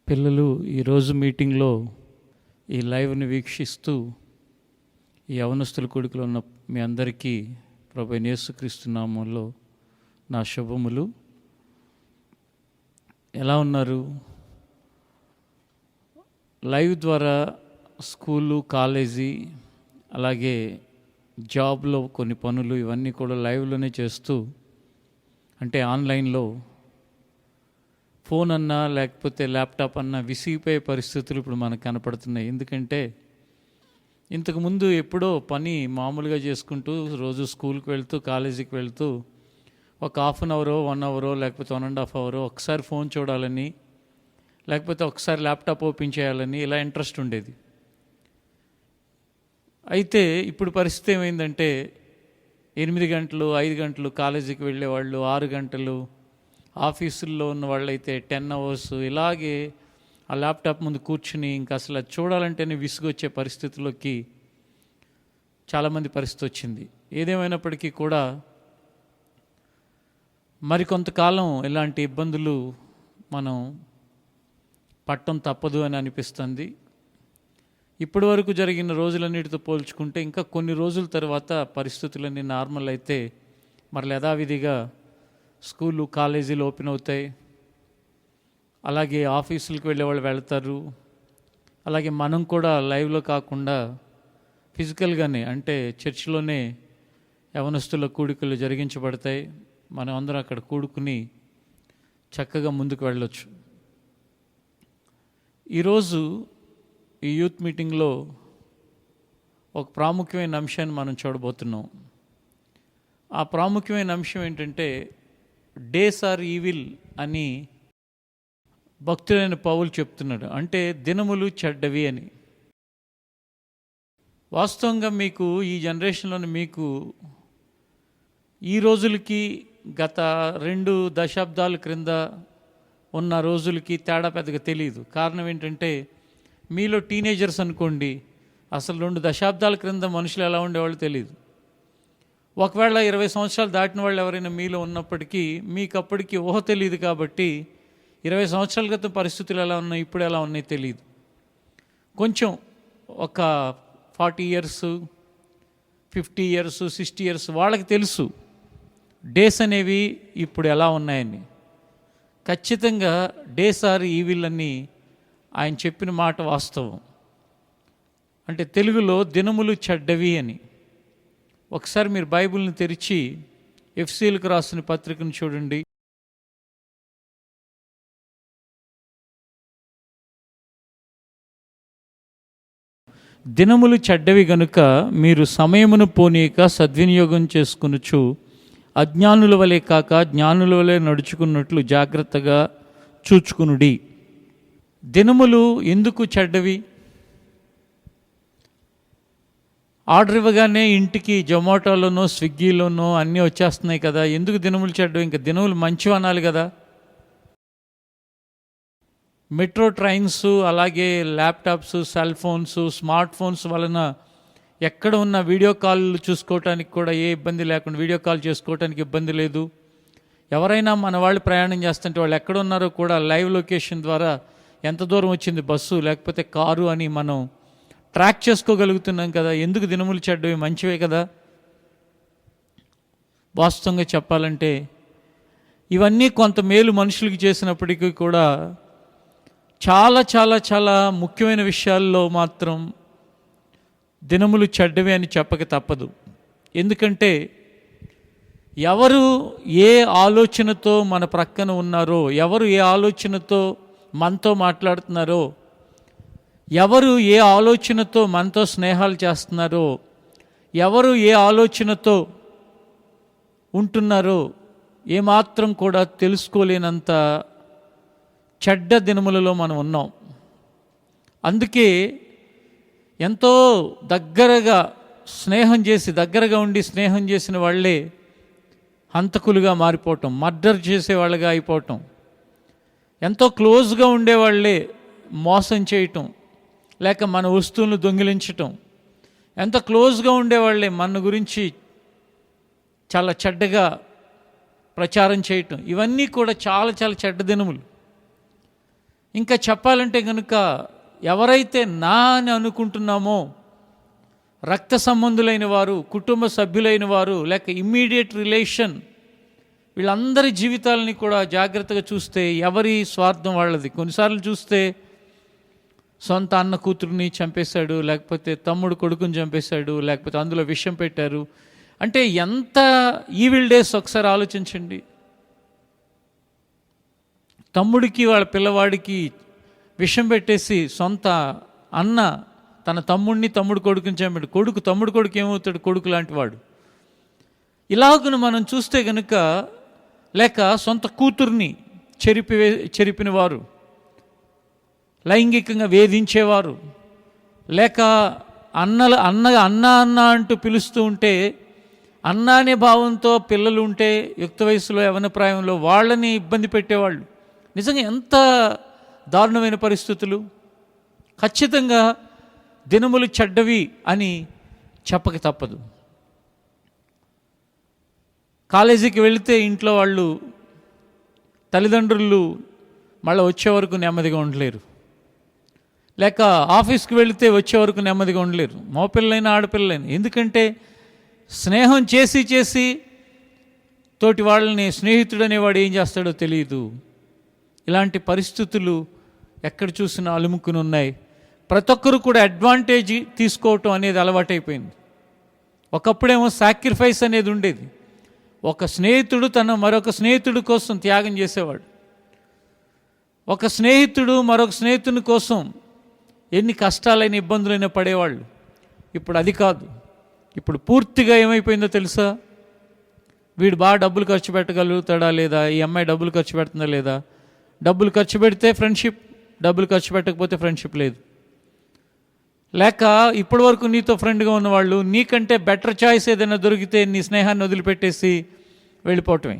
పిల్లలు ఈరోజు మీటింగ్లో ఈ లైవ్ని వీక్షిస్తూ ఈ యవనస్తుల కొడుకులో ఉన్న మీ అందరికీ ప్రభువైన యేసుక్రీస్తు నామములో నా శుభములు. ఎలా ఉన్నారు? లైవ్ ద్వారా స్కూలు, కాలేజీ, అలాగే జాబ్లో కొన్ని పనులు ఇవన్నీ కూడా లైవ్లోనే చేస్తూ, అంటే ఆన్లైన్లో ఫోన్ అన్నా లేకపోతే ల్యాప్టాప్ అన్నా విసిగిపోయే పరిస్థితులు ఇప్పుడు మనకు కనపడుతున్నాయి. ఎందుకంటే ఇంతకుముందు ఎప్పుడో పని మామూలుగా చేసుకుంటూ రోజు స్కూల్కి వెళ్తూ కాలేజీకి వెళ్తూ ఒక హాఫ్ అన్ అవరో 1 అవరో లేకపోతే 1.5 అవరో ఒకసారి ఫోన్ చూడాలని, లేకపోతే ఒకసారి ల్యాప్టాప్ ఓపెన్ చేయాలని ఇలా ఇంట్రెస్ట్ ఉండేది. అయితే ఇప్పుడు పరిస్థితి ఏమైందంటే 8 గంటలు 5 గంటలు కాలేజీకి వెళ్ళేవాళ్ళు, 6 గంటలు ఆఫీసుల్లో ఉన్న వాళ్ళైతే 10 అవర్స్ ఇలాగే ఆ ల్యాప్టాప్ ముందు కూర్చుని ఇంకా అసలు అది చూడాలంటేనే విసుగొచ్చే పరిస్థితుల్లోకి చాలామంది పరిస్థితి వచ్చింది. ఏదేమైనప్పటికీ కూడా మరికొంతకాలం ఇలాంటి ఇబ్బందులు మనం పట్టడం తప్పదు అని అనిపిస్తుంది. ఇప్పటి వరకు జరిగిన రోజులన్నిటితో పోల్చుకుంటే ఇంకా కొన్ని రోజుల తర్వాత పరిస్థితులన్నీ నార్మల్ అయితే మరల యథావిధిగా స్కూళ్ళు, కాలేజీలు ఓపెన్ అవుతాయి. అలాగే ఆఫీసులకు వెళ్ళేవాళ్ళు వెళ్తారు. అలాగే మనం కూడా లైవ్లో కాకుండా ఫిజికల్గానే, అంటే చర్చిలోనే యవనస్తుల కూడికలు జరిగించబడతాయి. మనం అందరం అక్కడ కూడుకుని చక్కగా ముందుకు వెళ్ళొచ్చు. ఈరోజు ఈ యూత్ మీటింగ్లో ఒక ప్రాముఖ్యమైన అంశాన్ని మనం చూడబోతున్నాం. ఆ ప్రాముఖ్యమైన అంశం ఏంటంటే డేస్ ఆర్ ఈవిల్ అని భక్తుడైన పౌలు చెప్తున్నాడు. అంటే దినములు చెడ్డవి అని. వాస్తవంగా మీకు ఈ జనరేషన్లోని మీకు ఈ రోజులకి గత 2 దశాబ్దాల క్రింద ఉన్న రోజులకి తేడా పెద్దగా తెలియదు. కారణం ఏంటంటే మీలో టీనేజర్స్ అనుకోండి, అసలు 2 దశాబ్దాల క్రింద మనుషులు ఎలా ఉండేవాళ్ళు తెలియదు. ఒకవేళ 20 సంవత్సరాలు దాటిన వాళ్ళు ఎవరైనా మీలో ఉన్నప్పటికీ మీకు అప్పటికి ఊహ తెలియదు. కాబట్టి 20 సంవత్సరాల క్రితం పరిస్థితులు ఎలా ఉన్నాయి, ఇప్పుడు ఎలా ఉన్నాయి తెలియదు. కొంచెం ఒక 40 ఇయర్స్ 50 ఇయర్స్ 60 ఇయర్స్ వాళ్ళకి తెలుసు డేస్ అనేవి ఇప్పుడు ఎలా ఉన్నాయని. ఖచ్చితంగా డేస్ ఆర్ ఈవిల్ అని ఆయన చెప్పిన మాట వాస్తవం. అంటే తెలుగులో దినములు చెడ్డవి అని. ఒకసారి మీరు బైబిల్ని తెరిచి ఎఫ్సీలకు రాసిన పత్రికను చూడండి. దినములు చెడ్డవి గనుక మీరు సమయమును పోనీయక సద్వినియోగం చేసుకొనుచు అజ్ఞానుల వలె కాక జ్ఞానుల వలె నడుచుకున్నట్లు జాగ్రత్తగా చూచుకునుడి. దినములు ఎందుకు చెడ్డవి? ఆర్డర్ ఇవ్వగానే ఇంటికి జొమాటోలోనో స్విగ్గీలోనో అన్నీ వచ్చేస్తున్నాయి కదా, ఎందుకు దినములు చెడ్డవి? ఇంకా దినములు మంచివి అనాలి కదా. మెట్రో ట్రైన్స్, అలాగే laptops, cell phones, smart phones వలన ఎక్కడ ఉన్న వీడియో కాల్ చూసుకోవటానికి కూడా ఏ ఇబ్బంది లేకుండా వీడియో కాల్ చేసుకోవటానికి ఇబ్బంది లేదు. ఎవరైనా మన వాళ్ళు ప్రయాణం చేస్తుంటే వాళ్ళు ఎక్కడ ఉన్నారో కూడా లైవ్ లొకేషన్ ద్వారా ఎంత దూరం వచ్చింది బస్సు లేకపోతే కారు అని మనం ట్రాక్ చేసుకోగలుగుతున్నాం కదా. ఎందుకు దినములు చెడ్డవి? మంచివే కదా. వాస్తవంగా చెప్పాలంటే ఇవన్నీ కొంత మేలు మనుషులకి చేసినప్పటికీ కూడా చాలా చాలా చాలా ముఖ్యమైన విషయాల్లో మాత్రం దినములు చెడ్డవి అని చెప్పక తప్పదు. ఎందుకంటే ఎవరు ఏ ఆలోచనతో మన ప్రక్కన ఉన్నారో, ఎవరు ఏ ఆలోచనతో మనతో మాట్లాడుతున్నారో, ఎవరు ఏ ఆలోచనతో మనతో స్నేహాలు చేస్తున్నారో, ఎవరు ఏ ఆలోచనతో ఉంటున్నారో ఏమాత్రం కూడా తెలుసుకోలేనంత చెడ్డ దినములలో మనం ఉన్నాం. అందుకే ఎంతో దగ్గరగా ఉండి స్నేహం చేసిన వాళ్ళే హంతకులుగా మారిపోవటం, మర్డర్ చేసేవాళ్ళగా అయిపోవటం, ఎంతో క్లోజ్గా ఉండేవాళ్ళే మోసం చేయటం, లేక మన వస్తువులను దొంగిలించటం, ఎంత క్లోజ్గా ఉండేవాళ్ళే మన గురించి చాలా చెడ్డగా ప్రచారం చేయటం, ఇవన్నీ కూడా చాలా చాలా చెడ్డ దినములు. ఇంకా చెప్పాలంటే కనుక ఎవరైతే నా అని అనుకుంటున్నామో రక్త సంబంధులైన వారు, కుటుంబ సభ్యులైన వారు, లేక ఇమ్మీడియట్ రిలేషన్, వీళ్ళందరి జీవితాలని కూడా జాగ్రత్తగా చూస్తే ఎవరి స్వార్థం వాళ్ళది. కొన్నిసార్లు చూస్తే సొంత అన్న కూతురుని చంపేశాడు, లేకపోతే తమ్ముడు కొడుకుని చంపేశాడు, లేకపోతే అందులో విషం పెట్టారు. అంటే ఎంత ఈవిల్ డేస్ ఒకసారి ఆలోచించండి. తమ్ముడికి వాళ్ళ పిల్లవాడికి విషం పెట్టేసి సొంత అన్న తన తమ్ముడిని తమ్ముడు కొడుకుని చంపాడు. తమ్ముడు కొడుకు ఏమవుతాడు? కొడుకు లాంటి వాడు. ఇలాగను మనం చూస్తే కనుక, లేక సొంత కూతుర్ని చెరిపిన వారు, లైంగికంగా వేధించేవారు, లేక అన్న అంటూ పిలుస్తూ ఉంటే అన్న అనే భావంతో పిల్లలు ఉంటే యుక్త వయసులో యవ్వన ప్రాయంలో వాళ్ళని ఇబ్బంది పెట్టేవాళ్ళు. నిజంగా ఎంత దారుణమైన పరిస్థితులు. ఖచ్చితంగా దినములు చెడ్డవి అని చెప్పక తప్పదు. కాలేజీకి వెళితే ఇంట్లో వాళ్ళు తల్లిదండ్రులు మళ్ళీ వచ్చే వరకు నెమ్మదిగా ఉండలేరు, లేక ఆఫీస్కి వెళితే వచ్చే వరకు నెమ్మదిగా ఉండలేరు, మగపిల్లలైనా ఆడపిల్లలైనా. ఎందుకంటే స్నేహం చేసి తోటి వాళ్ళని స్నేహితుడు అనేవాడు ఏం చేస్తాడో తెలియదు. ఇలాంటి పరిస్థితులు ఎక్కడ చూసినా అలుముకుని ఉన్నాయి. ప్రతి ఒక్కరు కూడా అడ్వాంటేజ్ తీసుకోవటం అనేది అలవాటైపోయింది. ఒకప్పుడేమో సాక్రిఫైస్ అనేది ఉండేది. ఒక స్నేహితుడు తన మరొక స్నేహితుడి కోసం త్యాగం చేసేవాడు. ఒక స్నేహితుడు మరొక స్నేహితుని కోసం ఎన్ని కష్టాలైన ఇబ్బందులైనా పడేవాళ్ళు. ఇప్పుడు అది కాదు. ఇప్పుడు పూర్తిగా ఏమైపోయిందో తెలుసా? వీడు బాగా డబ్బులు ఖర్చు పెట్టగలుగుతాడా లేదా, ఈ అమ్మాయి డబ్బులు ఖర్చు పెడుతుందా లేదా, డబ్బులు ఖర్చు పెడితే ఫ్రెండ్షిప్, డబ్బులు ఖర్చు పెట్టకపోతే ఫ్రెండ్షిప్ లేదు. లేక ఇప్పటి వరకు నీతో ఫ్రెండ్గా ఉన్నవాళ్ళు నీకంటే బెటర్ చాయిస్ ఏదైనా దొరికితే నీ స్నేహాన్ని వదిలిపెట్టేసి వెళ్ళిపోవటమే.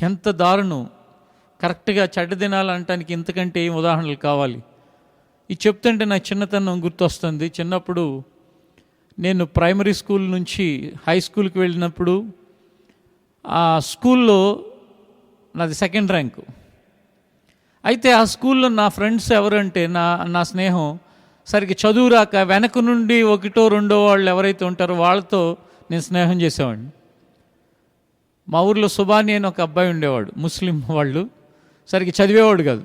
ఎంత దారుణం. కరెక్ట్గా చెడ్డ దినాలు అనటానికి ఇంతకంటే ఏం ఉదాహరణలు కావాలి? ఇది చెప్తుంటే నాకు చిన్నతనం గుర్తొస్తుంది. చిన్నప్పుడు నేను ప్రైమరీ స్కూల్ నుంచి హై స్కూల్కి వెళ్ళినప్పుడు ఆ స్కూల్లో నాది 2nd ర్యాంకు. అయితే ఆ స్కూల్లో నా ఫ్రెండ్స్ ఎవరంటే నా స్నేహం సరిగ్గా చదువు రాక వెనక నుండి 1, 2 వాళ్ళు ఎవరైతే ఉంటారో వాళ్ళతో నేను స్నేహం చేసేవాడిని. మా ఊర్లో సుబాని అని ఒక అబ్బాయి ఉండేవాడు, ముస్లిం వాళ్ళు, సరిగ్గా చదివేవాడు కాదు.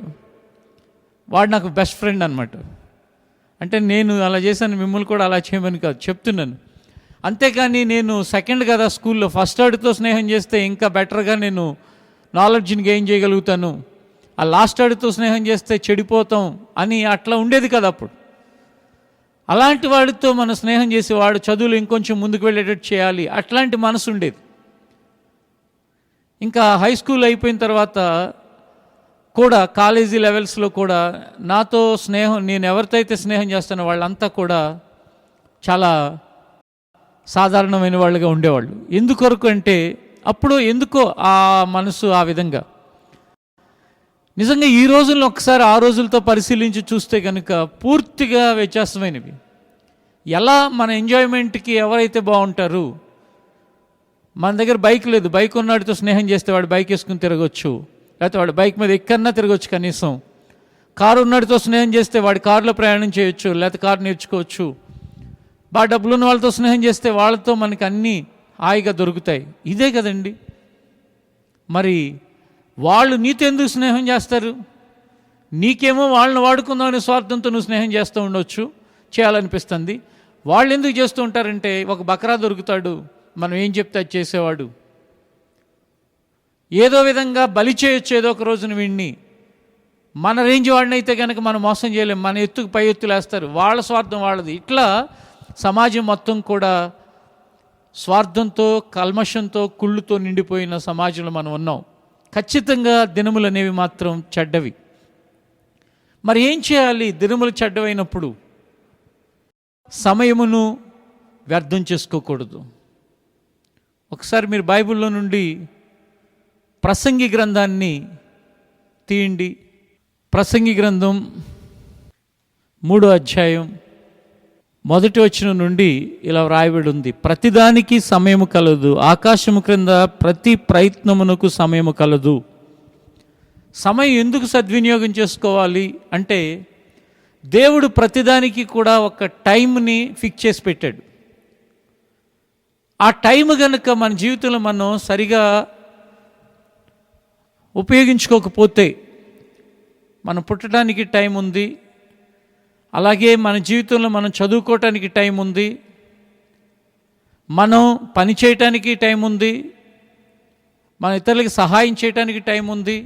వాడు నాకు బెస్ట్ ఫ్రెండ్ అనమాట. అంటే నేను అలా చేశాను, మిమ్మల్ని కూడా అలా చేయమని కాదు చెప్తున్నాను. అంతేకాని నేను 2nd కదా స్కూల్లో, ఫస్ట్ వాడితో స్నేహం చేస్తే ఇంకా బెటర్గా నేను నాలెడ్జ్ని గెయిన్ చేయగలుగుతాను, ఆ లాస్ట్ వాడితో స్నేహం చేస్తే చెడిపోతాం అని అట్లా ఉండేది కదా అప్పుడు. అలాంటి వాడితో మనం స్నేహం చేసి వాడు చదువులు ఇంకొంచెం ముందుకు వెళ్ళేటట్టు చేయాలి, అట్లాంటి మనసు ఉండేది. ఇంకా హై స్కూల్ అయిపోయిన తర్వాత కూడా కాలేజీ లెవెల్స్లో కూడా నాతో స్నేహం, నేను ఎవరితో అయితే స్నేహం చేస్తానో వాళ్ళంతా కూడా చాలా సాధారణమైన వాళ్ళుగా ఉండేవాళ్ళు. ఎందుకొరకు అంటే అప్పుడు ఎందుకో ఆ మనసు ఆ విధంగా. నిజంగా ఈ రోజుల్లో ఒకసారి ఆ రోజులతో పరిశీలించి చూస్తే కనుక పూర్తిగా వ్యత్యాసమైనవి. ఎలా మన ఎంజాయ్మెంట్కి ఎవరైతే బాగుంటారు, మన దగ్గర బైక్ లేదు, బైక్ ఉన్నాడితో స్నేహం చేస్తే వాడు బైక్ వేసుకుని తిరగచ్చు, లేకపోతే వాడు బైక్ మీద ఎక్కడన్నా తిరగచ్చు కనీసం. కారు ఉన్నాడితో స్నేహం చేస్తే వాడి కారులో ప్రయాణం చేయొచ్చు, లేకపోతే కారు నేర్చుకోవచ్చు. బాగా డబ్బులున్న వాళ్ళతో స్నేహం చేస్తే వాళ్ళతో మనకి అన్నీ హాయిగా దొరుకుతాయి. ఇదే కదండి. మరి వాళ్ళు నీతో ఎందుకు స్నేహం చేస్తారు? నీకేమో వాళ్ళని వాడుకుందామనే స్వార్థంతో నువ్వు స్నేహం చేస్తూ ఉండొచ్చు, చేయాలనిపిస్తుంది. వాళ్ళు ఎందుకు చేస్తూ ఉంటారంటే ఒక బకరా దొరుకుతాడు, మనం ఏం చెప్తే అది చేసేవాడు, ఏదో విధంగా బలి చేయొచ్చు ఏదో ఒక రోజున వీడిని. మన రేంజ్ వాడిని అయితే కనుక మనం మోసం చేయలేం, మన ఎత్తుకు పై ఎత్తులేస్తారు, వాళ్ళ స్వార్థం వాళ్ళది. ఇట్లా సమాజం మొత్తం కూడా స్వార్థంతో, కల్మషంతో, కుళ్ళుతో నిండిపోయిన సమాజంలో మనం ఉన్నాం. ఖచ్చితంగా దినములు అనేవి మాత్రం చెడ్డవి. మరి ఏం చేయాలి? దినములు చెడ్డవైనప్పుడు సమయమును వ్యర్థం చేసుకోకూడదు. ఒకసారి మీరు బైబిల్లో నుండి ప్రసంగి గ్రంథాన్ని తీయండి. ప్రసంగి గ్రంథం 3వ అధ్యాయం 1వ వచనం నుండి ఇలా వ్రాయబడి ఉంది: ప్రతిదానికి సమయము కలదు, ఆకాశము క్రింద ప్రతి ప్రయత్నమునకు సమయము కలదు. సమయం ఎందుకు సద్వినియోగం చేసుకోవాలి అంటే, దేవుడు ప్రతిదానికి కూడా ఒక టైంని ఫిక్స్ చేసి పెట్టాడు. ఆ టైం కనుక మన జీవితంలో మనం సరిగా ఉపయోగించుకోకపోతే, మనం పుట్టడానికి టైం ఉంది, అలాగే మన జీవితంలో మనం చదువుకోవటానికి టైం ఉంది, మనం పని చేయటానికి టైం ఉంది, మన ఇతరులకి సహాయం చేయటానికి టైం ఉంది,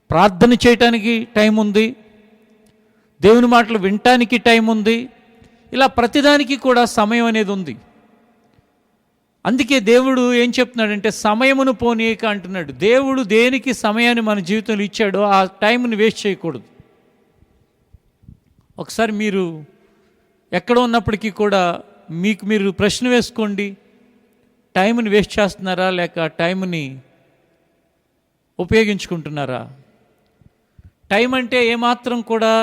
ప్రార్థన చేయటానికి టైం ఉంది, దేవుని మాటలు వినటానికి టైం ఉంది. ఇలా ప్రతిదానికి కూడా సమయం అనేది ఉంది. అందుకే దేవుడు ఏం చెప్తున్నాడంటే, సమయమును పోనీయక అంటున్నాడు. దేవుడు దేనికి సమయాన్ని మన జీవితంలో ఇచ్చాడో ఆ టైంని వేస్ట్ చేయకూడదు. ఒకసారి మీరు ఎక్కడ ఉన్నప్పటికీ కూడా మీకు మీరు ప్రశ్న వేసుకోండి, టైంని వేస్ట్ చేస్తున్నారా లేక టైంని ఉపయోగించుకుంటున్నారా? టైం అంటే ఏమాత్రం కూడా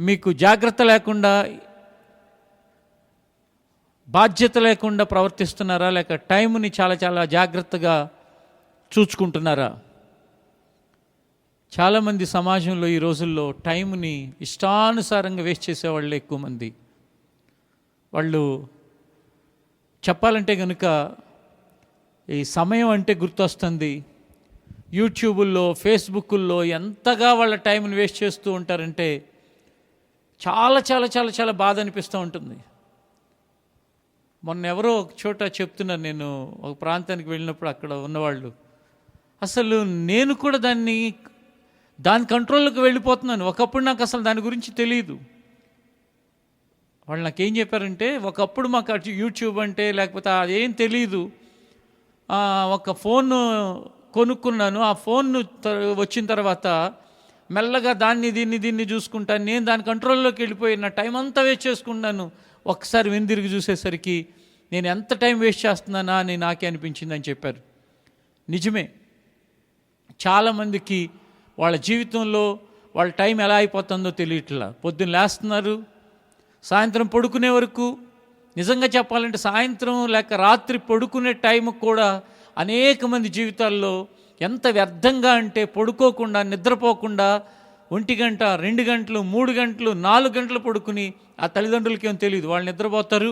మీకు జాగ్రత్త లేకుండా, బాధ్యత లేకుండా ప్రవర్తిస్తున్నారా లేక టైంని చాలా చాలా జాగ్రత్తగా చూసుకుంటున్నారా? చాలామంది సమాజంలో ఈ రోజుల్లో టైంని ఇష్టానుసారంగా వేస్ట్ చేసేవాళ్ళు ఎక్కువ మంది. వాళ్ళు చెప్పాలంటే కనుక ఈ సమయం అంటే గుర్తొస్తుంది, యూట్యూబుల్లో ఫేస్బుక్కుల్లో ఎంతగా వాళ్ళ టైంని వేస్ట్ చేస్తూ ఉంటారంటే చాలా చాలా చాలా చాలా బాధ అనిపిస్తూ ఉంటుంది. మొన్న ఎవరో ఒక చోట చెప్తున్నారు, నేను ఒక ప్రాంతానికి వెళ్ళినప్పుడు అక్కడ ఉన్నవాళ్ళు, అసలు నేను కూడా దాని కంట్రోల్లోకి వెళ్ళిపోతున్నాను. ఒకప్పుడు నాకు అసలు దాని గురించి తెలియదు. వాళ్ళు నాకేం చెప్పారంటే, ఒకప్పుడు మాకు యూట్యూబ్ అంటే లేకపోతే అదేం తెలీదు, ఒక ఫోన్ కొనుక్కున్నాను, ఆ ఫోన్ వచ్చిన తర్వాత మెల్లగా దీన్ని చూసుకుంటాను, నేను దాని కంట్రోల్లోకి వెళ్ళిపోయి నా టైం అంతా వేస్ట్ చేసుకున్నాను. ఒకసారి వెనుదిరిగి చూసేసరికి నేను ఎంత టైం వేస్ట్ చేస్తున్నానా అని నాకే అనిపించిందని చెప్పారు. నిజమే, చాలామందికి వాళ్ళ జీవితంలో వాళ్ళ టైం ఎలా అయిపోతుందో తెలియట్లా. పొద్దున్న లేస్తున్నారు, సాయంత్రం పడుకునే వరకు, నిజంగా చెప్పాలంటే సాయంత్రం లేక రాత్రి పడుకునే టైం కూడా అనేక మంది జీవితాల్లో ఎంత వ్యర్థంగా అంటే, పడుకోకుండా నిద్రపోకుండా 1 గంట 2 గంటలు 3 గంటలు 4 గంటలు పడుకుని, ఆ తల్లిదండ్రులకి ఏం తెలియదు, వాళ్ళు నిద్రపోతారు,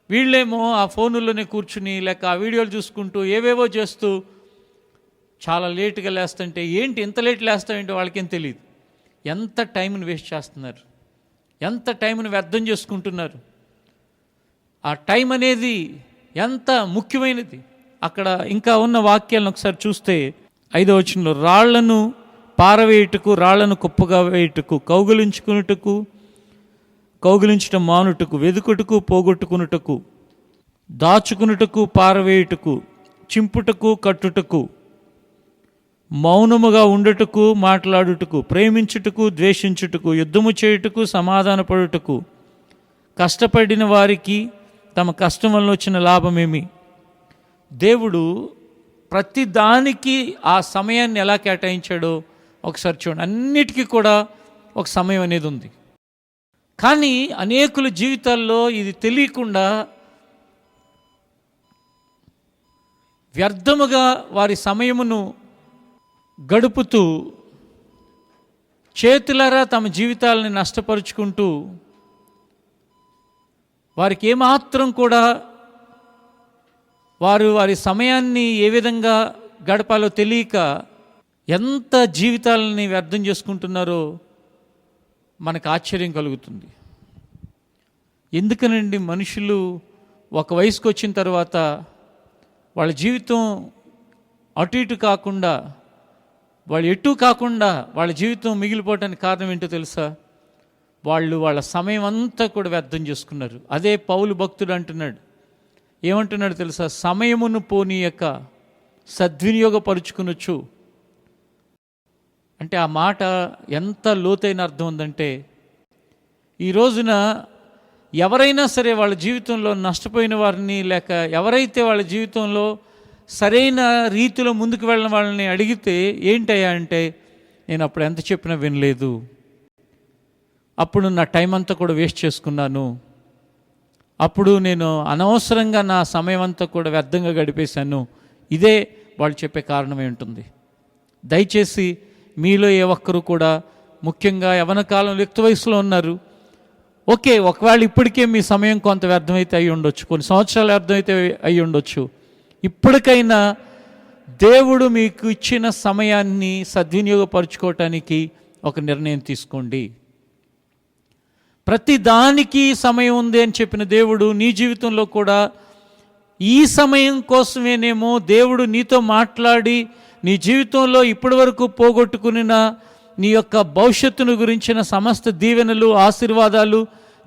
వీళ్ళేమో ఆ ఫోనుల్లోనే కూర్చుని లేక ఆ వీడియోలు చూసుకుంటూ ఏవేవో చేస్తూ చాలా లేటుగా లేస్తుంటే, ఏంటి ఇంత లేట్ లేస్తామంటే వాళ్ళకేం తెలియదు. ఎంత టైంని వేస్ట్ చేస్తున్నారు, ఎంత టైంని వ్యర్థం చేసుకుంటున్నారు. ఆ టైం అనేది ఎంత ముఖ్యమైనది. అక్కడ ఇంకా ఉన్న వాక్యాలను ఒకసారి చూస్తే 5వ వచనంలో, రాళ్లను పారవేయుటకు, రాళ్లను కుప్పగా వేయుటకు, కౌగిలించటం మానుటకు, వెదుకుటకు పోగొట్టుకునుటకు, దాచుకునుటకు పారవేయుటకు, చింపుటకు కట్టుటకు, మౌనముగా ఉండుటకు మాట్లాడుటకు, ప్రేమించుటకు ద్వేషించుటకు, యుద్ధము చేయుటకు సమాధానపడుటకు, కష్టపడిన వారికి తమ కష్టం వల్ల వచ్చిన లాభమేమి? దేవుడు ప్రతి దానికి ఆ సమయాన్ని ఎలా కేటాయించాడో ఒకసారి చూడండి. అన్నిటికీ కూడా ఒక సమయం అనేది ఉంది. కానీ అనేకుల జీవితాల్లో ఇది తెలియకుండా వ్యర్థముగా వారి సమయమును గడుపుతూ చేతులారా తమ జీవితాలని నష్టపరుచుకుంటూ, వారికి ఏమాత్రం కూడా వారి సమయాన్ని ఏ విధంగా గడపాలో తెలియక ఎంత జీవితాలని వ్యర్థం చేసుకుంటున్నారో మనకు ఆశ్చర్యం కలుగుతుంది. ఎందుకనండి మనుషులు ఒక వయసుకు వచ్చిన తర్వాత వాళ్ళ జీవితం అటు ఇటు కాకుండా, వాళ్ళు ఎటు కాకుండా వాళ్ళ జీవితం మిగిలిపోవడానికి కారణం ఏంటో తెలుసా? వాళ్ళ సమయం అంతా కూడా వ్యర్థం చేసుకున్నారు. అదే పౌలు భక్తుడు అంటున్నాడు, ఏమంటున్నాడు తెలుసా? సమయమును పోనీయక సద్వినియోగపరుచుకునొచ్చు అంటే ఆ మాట ఎంత లోతైన అర్థం ఉందంటే, ఈ రోజున ఎవరైనా సరే వాళ్ళ జీవితంలో నష్టపోయిన వారిని, లేక ఎవరైతే వాళ్ళ జీవితంలో సరైన రీతిలో ముందుకు వెళ్ళిన వాళ్ళని అడిగితే ఏంటయ్యా అంటే, నేను అప్పుడు ఎంత చెప్పినా వినలేదు, అప్పుడు నా టైం అంతా కూడా వేస్ట్ చేసుకున్నాను, అప్పుడు నేను అనవసరంగా నా సమయం అంతా కూడా వ్యర్థంగా గడిపేశాను. ఇదే వాళ్ళు చెప్పే కారణమే ఉంటుంది. దయచేసి మీలో ఏ ఒక్కరు కూడా, ముఖ్యంగా యవ్వన కాలంలో యుక్త వయసులో ఉన్నారు, ఓకే, ఒకవేళ ఇప్పటికే మీ సమయం కొంత వ్యర్థమైతే అయి ఉండొచ్చు, కొన్ని సంవత్సరాలు వ్యర్థమైతే అయి ఉండొచ్చు. ఇప్పటికైనా దేవుడు మీకు ఇచ్చిన సమయాన్ని సద్వినియోగపరుచుకోవటానికి ఒక నిర్ణయం తీసుకోండి. ప్రతి దానికి సమయం ఉంది అని చెప్పిన దేవుడు నీ జీవితంలో కూడా ఈ సమయం కోసమేనేమో దేవుడు నీతో మాట్లాడి నీ జీవితంలో ఇప్పటి వరకు పోగొట్టుకున్న నీ యొక్క భవిష్యత్తును గురించిన సమస్త దీవెనలు, ఆశీర్వాదాలు,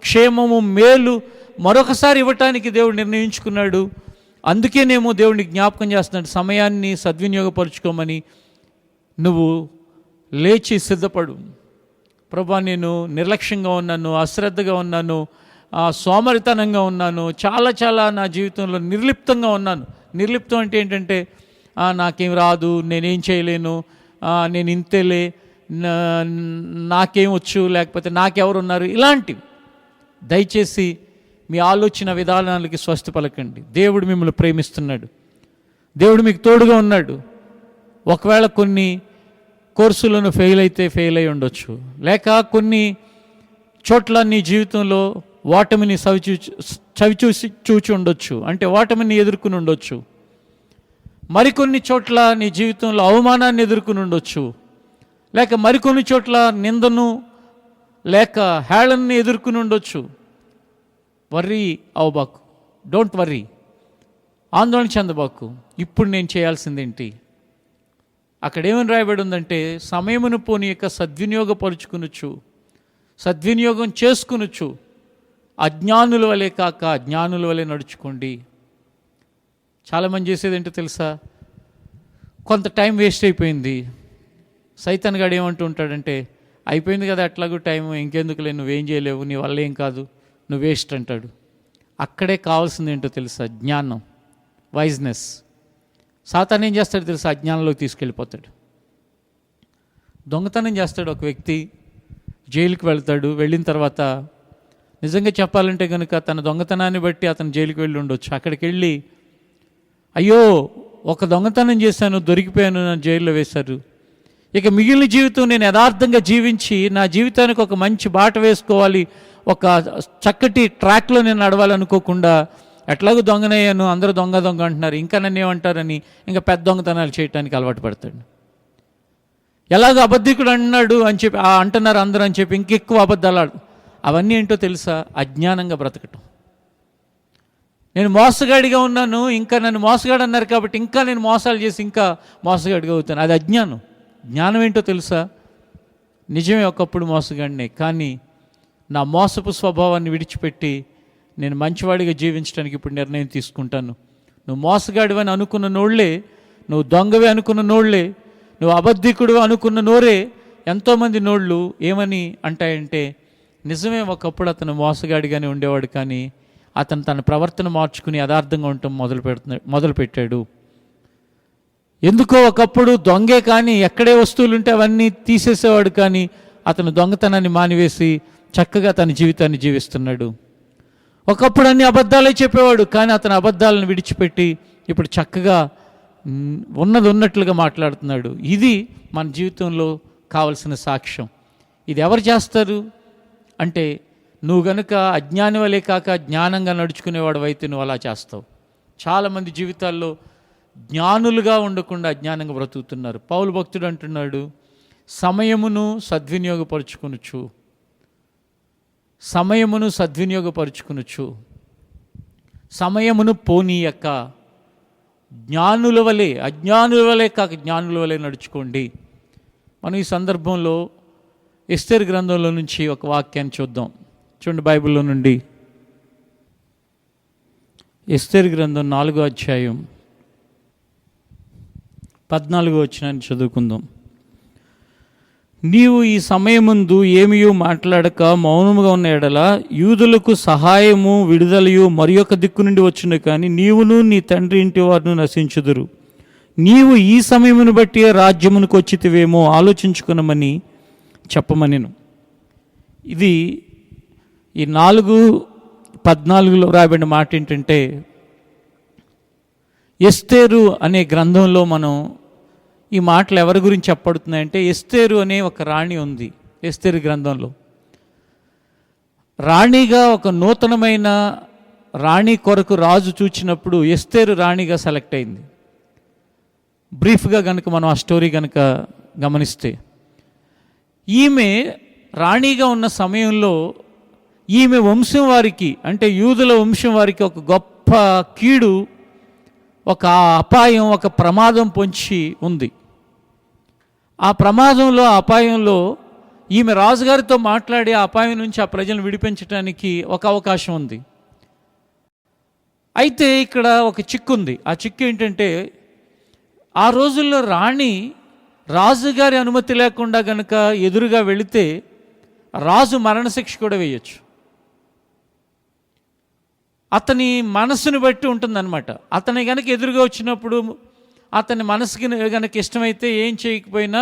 క్షేమము, మేలు మరొకసారి ఇవ్వటానికి దేవుడు నిర్ణయించుకున్నాడు. అందుకేనేమో దేవుడిని జ్ఞాపకం చేస్తున్నాడు, సమయాన్ని సద్వినియోగపరుచుకోమని. నువ్వు లేచి సిద్ధపడు. ప్రభా, నేను నిర్లక్ష్యంగా ఉన్నాను, అశ్రద్ధగా ఉన్నాను, సోమరితనంగా ఉన్నాను, చాలా నా జీవితంలో నిర్లిప్తంగా ఉన్నాను. నిర్లిప్తం అంటే ఏంటంటే నాకేం రాదు, నేనేం చేయలేను, నేను ఇంతేలే, నాకేం వచ్చు, లేకపోతే నాకెవరున్నారు, ఇలాంటివి. దయచేసి మీ ఆలోచన విధానాలకి స్వస్తి పలకండి. దేవుడు మిమ్మల్ని ప్రేమిస్తున్నాడు, దేవుడు మీకు తోడుగా ఉన్నాడు. ఒకవేళ కొన్ని కోర్సులను ఫెయిల్ అయి ఉండొచ్చు, లేక కొన్ని చోట్ల నీ జీవితంలో ఓటమిని చూచి ఉండొచ్చు, అంటే ఓటమిని ఎదుర్కొని ఉండొచ్చు. మరికొన్ని చోట్ల నీ జీవితంలో అవమానాన్ని ఎదుర్కొని ఉండొచ్చు, లేక మరికొన్ని చోట్ల నిందను లేక హేళనని ఎదుర్కొని ఉండొచ్చు. వర్రీ అవ్వబాకు, డోంట్ వర్రీ, ఆందోళన చెందబాకు. ఇప్పుడు నేను చేయాల్సిందేంటి? అక్కడ ఏమని రాయబడి ఉందంటే, సమయమును పోనీయక సద్వినియోగం చేసుకునొచ్చు, అజ్ఞానుల వలె కాక జ్ఞానుల వలె నడుచుకోండి. చాలామంది చేసేది ఏంటో తెలుసా? కొంత టైం వేస్ట్ అయిపోయింది. సైతాన్ గాడు ఏమంటూ ఉంటాడంటే, అయిపోయింది కదా అట్లాగూ టైం, ఇంకెందుకులే, నువ్వేం చేయలేవు, నీ వల్ల ఏం కాదు, నువ్వు వేస్ట్ అంటాడు. అక్కడే కావాల్సింది ఏంటో తెలుసా? జ్ఞానం, వైజ్నెస్. సాతాన్ ఏం చేస్తాడు తెలుసా? అజ్ఞానంలోకి తీసుకెళ్ళిపోతాడు. దొంగతనం చేస్తాడు ఒక వ్యక్తి, జైలుకి వెళ్తాడు. వెళ్ళిన తర్వాత నిజంగా చెప్పాలంటే కనుక తన దొంగతనాన్ని బట్టి అతను జైలుకి వెళ్ళి ఉండొచ్చు. అక్కడికి వెళ్ళి, అయ్యో ఒక దొంగతనం చేశాను, దొరికిపోయాను, నన్ను జైల్లో వేశారు, ఇక మిగిలిన జీవితం నేను యథార్థంగా జీవించి నా జీవితానికి ఒక మంచి బాట వేసుకోవాలి, ఒక చక్కటి ట్రాక్లో నేను నడవాలనుకోకుండా ఎట్లాగో దొంగనయ్యాను, అందరూ దొంగ అంటున్నారు, ఇంకా నన్ను ఏమంటారని ఇంకా పెద్ద దొంగతనాలు చేయడానికి అలవాటు పడతాడు. ఎలాగో అబద్ధికుడు అన్నాడు అని చెప్పి అంటున్నారు అందరూ అని చెప్పి ఇంకెక్కువ అబద్ధాలు. అవన్నీ ఏంటో తెలుసా? అజ్ఞానంగా బ్రతకటం. నేను మోసగాడిగా ఉన్నాను, ఇంకా నన్ను మోసగాడు అన్నారు కాబట్టి ఇంకా నేను మోసాలు చేసి ఇంకా మోసగాడిగా అవుతాను. అది అజ్ఞానం. జ్ఞానం ఏంటో తెలుసా? నిజమే, ఒకప్పుడు మోసగాడినే, కానీ నా మోసపు స్వభావాన్ని విడిచిపెట్టి నేను మంచివాడిగా జీవించడానికి ఇప్పుడు నిర్ణయం తీసుకుంటాను. నువ్వు మోసగాడివని అనుకున్న నోళ్లే, నువ్వు దొంగవే అనుకున్న నోళ్లే, నువ్వు అబద్ధికుడు అనుకున్న నోరే ఎంతోమంది నోళ్ళు ఏమని అంటాయంటే, నిజమే ఒకప్పుడు అతను మోసగాడిగానే ఉండేవాడు, కానీ అతను తన ప్రవర్తన మార్చుకుని యథార్థంగా ఉండటం మొదలుపెట్టాడు. ఎందుకో ఒకప్పుడు దొంగే, కానీ ఎక్కడే వస్తువులు ఉంటే అవన్నీ తీసేసేవాడు, కానీ అతను దొంగతనాన్ని మానివేసి చక్కగా తన జీవితాన్ని జీవిస్తున్నాడు. ఒకప్పుడు అన్ని అబద్ధాలే చెప్పేవాడు, కానీ అతను అబద్ధాలను విడిచిపెట్టి ఇప్పుడు చక్కగా ఉన్నది ఉన్నట్లుగా మాట్లాడుతున్నాడు. ఇది మన జీవితంలో కావలసిన సాక్ష్యం. ఇది ఎవరు చేస్తారు అంటే, నువ్వు గనుక అజ్ఞాని వలే కాక జ్ఞానంగా నడుచుకునేవాడు అయితే నువ్వు అలా చేస్తావు. చాలామంది జీవితాల్లో జ్ఞానులుగా ఉండకుండా అజ్ఞానంగా బ్రతుకుతున్నారు. పౌలు భక్తుడు అంటున్నాడు, సమయమును సద్వినియోగపరుచుకునొచ్చు, సమయమును పోనీయక జ్ఞానుల వలె, అజ్ఞానుల వలె కాక జ్ఞానుల వలె నడుచుకోండి. మనం ఈ సందర్భంలో ఎస్తేరు గ్రంథంలో నుంచి ఒక వాక్యాన్ని చూద్దాం. చూడండి, బైబిల్లో నుండి ఎస్తేరు గ్రంథం 4వ అధ్యాయం 14వ వచనాన్ని చదువుకుందాం. నీవు ఈ సమయముందు ఏమియూ మాట్లాడక మౌనముగా ఉన్న ఎడల యూదులకు సహాయము విడుదలయు మరి ఒక దిక్కు నుండి వచ్చును, కానీ నీవును నీ తండ్రి ఇంటి వారును నశించుదురు. నీవు ఈ సమయమును బట్టి రాజ్యమునకు వచ్చితివేమో ఆలోచించుకునమని చెప్పమనెను. ఇది ఈ 4:14 రాయబడిన మాట ఏంటంటే, ఎస్తేరు అనే గ్రంథంలో మనం ఈ మాటలు ఎవరి గురించి చెప్పబడుతున్నాయంటే, ఎస్తేరు అనే ఒక రాణి ఉంది ఎస్తేరు గ్రంథంలో. రాణిగా ఒక నూతనమైన రాణి కొరకు రాజు చూచినప్పుడు ఎస్తేరు రాణిగా సెలెక్ట్ అయింది. బ్రీఫ్గా కనుక మనం ఆ స్టోరీ కనుక గమనిస్తే, ఈమె రాణిగా ఉన్న సమయంలో ఈమె వంశం వారికి, అంటే యూదుల వంశం వారికి ఒక గొప్ప కీడు, ఒక అపాయం, ఒక ప్రమాదం పొంచి ఉంది. ఆ ప్రమాదంలో, ఆ అపాయంలో ఈమె రాజుగారితో మాట్లాడి ఆ అపాయం నుంచి ఆ ప్రజలను విడిపించడానికి ఒక అవకాశం ఉంది. అయితే ఇక్కడ ఒక చిక్కు ఉంది. ఆ చిక్కు ఏంటంటే, ఆ రోజుల్లో రాణి రాజుగారి అనుమతి లేకుండా గనక ఎదురుగా వెళితే రాజు మరణశిక్ష కూడా వేయచ్చు. అతని మనసుని బట్టి ఉంటుందన్నమాట. అతని గనక ఎదురుగా వచ్చినప్పుడు అతని మనసుకి గనక ఇష్టమైతే ఏం చేయకపోయినా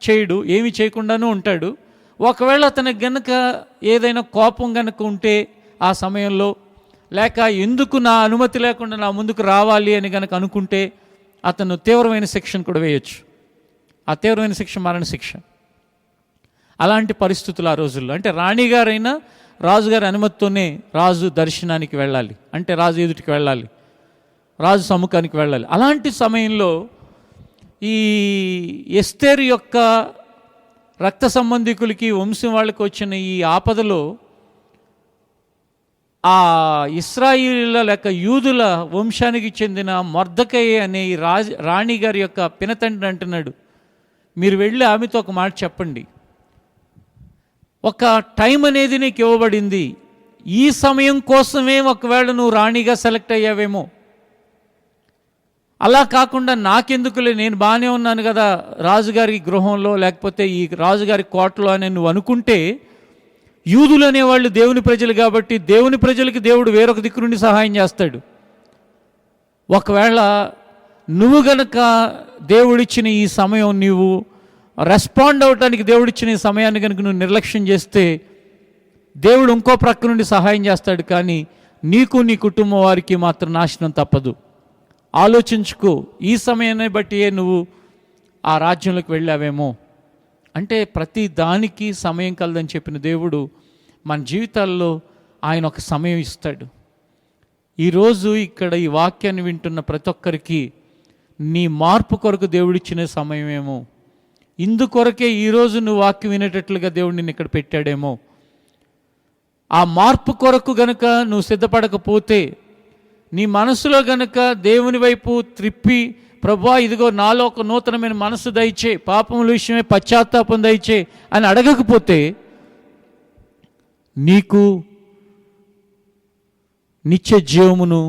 చేయడు, ఏమి చేయకుండానూ ఉంటాడు. ఒకవేళ అతనికి గనక ఏదైనా కోపం గనక ఉంటే ఆ సమయంలో, లేక ఎందుకు నా అనుమతి లేకుండా నా ముందుకు రావాలి అని గనక అనుకుంటే అతను తీవ్రమైన శిక్షను కూడా వేయచ్చు. ఆ తీవ్రమైన శిక్ష మరణశిక్ష. అలాంటి పరిస్థితులు ఆ రోజుల్లో. అంటే రాణిగారైనా రాజుగారి అనుమతితోనే రాజు దర్శనానికి వెళ్ళాలి, అంటే రాజు ఎదుటికి వెళ్ళాలి, రాజు సముఖానికి వెళ్ళాలి. అలాంటి సమయంలో ఈ ఎస్తేరు యొక్క రక్త సంబంధికులకి, వంశం వాళ్ళకి వచ్చిన ఈ ఆపదలో ఆ ఇశ్రాయేలీయుల లేక యూదుల వంశానికి చెందిన మొర్దెకయి అనే ఈ రాణి గారి యొక్క పినతండ్రి అంటున్నాడు, మీరు వెళ్ళి ఆమెతో ఒక మాట చెప్పండి, ఒక టైం అనేది నీకు ఇవ్వబడింది, ఈ సమయం కోసమే ఒకవేళ నువ్వు రాణిగా సెలెక్ట్ అయ్యావేమో, అలా కాకుండా నాకెందుకులే, నేను బాగానే ఉన్నాను కదా రాజుగారి గృహంలో లేకపోతే ఈ రాజుగారి కోటలో అని నువ్వు అనుకుంటే, యూదులు అనేవాళ్ళు దేవుని ప్రజలు కాబట్టి దేవుని ప్రజలకి దేవుడు వేరొక దిక్కు నుండి సహాయం చేస్తాడు. ఒకవేళ నువ్వు గనక దేవుడిచ్చిన ఈ సమయం, నీవు రెస్పాండ్ అవడానికి దేవుడిచ్చిన ఈ సమయాన్ని కనుక నువ్వు నిర్లక్ష్యం చేస్తే దేవుడు ఇంకో ప్రక్క నుండి సహాయం చేస్తాడు, కానీ నీకు నీ కుటుంబం వారికి మాత్రం నాశనం తప్పదు. ఆలోచించుకో, ఈ సమయాన్ని బట్టి నువ్వు ఆ రాజ్యంలోకి వెళ్ళావేమో. అంటే ప్రతి దానికి సమయం కలదని చెప్పిన దేవుడు మన జీవితాల్లో ఆయన ఒక సమయం ఇస్తాడు. ఈరోజు ఇక్కడ ఈ వాక్యాన్ని వింటున్న ప్రతి ఒక్కరికి నీ మార్పు కొరకు దేవుడిచ్చిన సమయమేమో, ఇందుకొరకే ఈరోజు నువ్వు వాక్యం వినేటట్లుగా దేవుడు నిన్ను ఇక్కడ పెట్టాడేమో. ఆ మార్పు కొరకు గనుక నువ్వు సిద్ధపడకపోతే, నీ మనసులో గనుక దేవుని వైపు త్రిప్పి, ప్రభువా ఇదిగో నాలో ఒక నూతనమైన మనసు దయచే, పాపముల విషయమే పశ్చాత్తాపం దయచే అని అడగకపోతే నీకు నిత్య జీవమును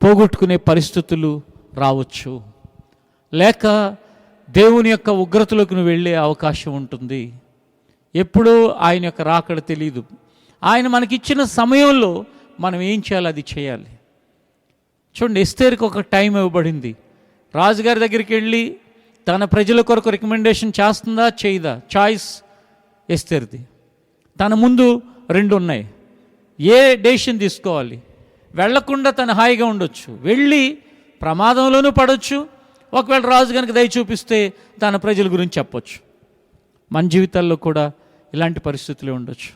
పోగొట్టుకునే పరిస్థితులు రావచ్చు, లేక దేవుని యొక్క ఉగ్రతలోకి నువ్వు వెళ్ళే అవకాశం ఉంటుంది. ఎప్పుడూ ఆయన యొక్క రాకడ తెలియదు. ఆయన మనకిచ్చిన సమయంలో మనం ఏం చేయాలి అది చేయాలి. చూడండి, ఎస్తేరుకి ఒక టైం ఇవ్వబడింది. రాజుగారి దగ్గరికి వెళ్ళి తన ప్రజల కొరకు రికమెండేషన్ చేస్తుందా చేయదా, చాయిస్ ఎస్తేరుది. తన ముందు రెండు ఉన్నాయి, ఏ డెసిషన్ తీసుకోవాలి. వెళ్లకుండా తను హాయిగా ఉండొచ్చు, వెళ్ళి ప్రమాదంలోనూ పడవచ్చు. ఒకవేళ రాజు కనుక దయ చూపిస్తే తన ప్రజల గురించి చెప్పొచ్చు. మన జీవితాల్లో కూడా ఇలాంటి పరిస్థితులే ఉండొచ్చు.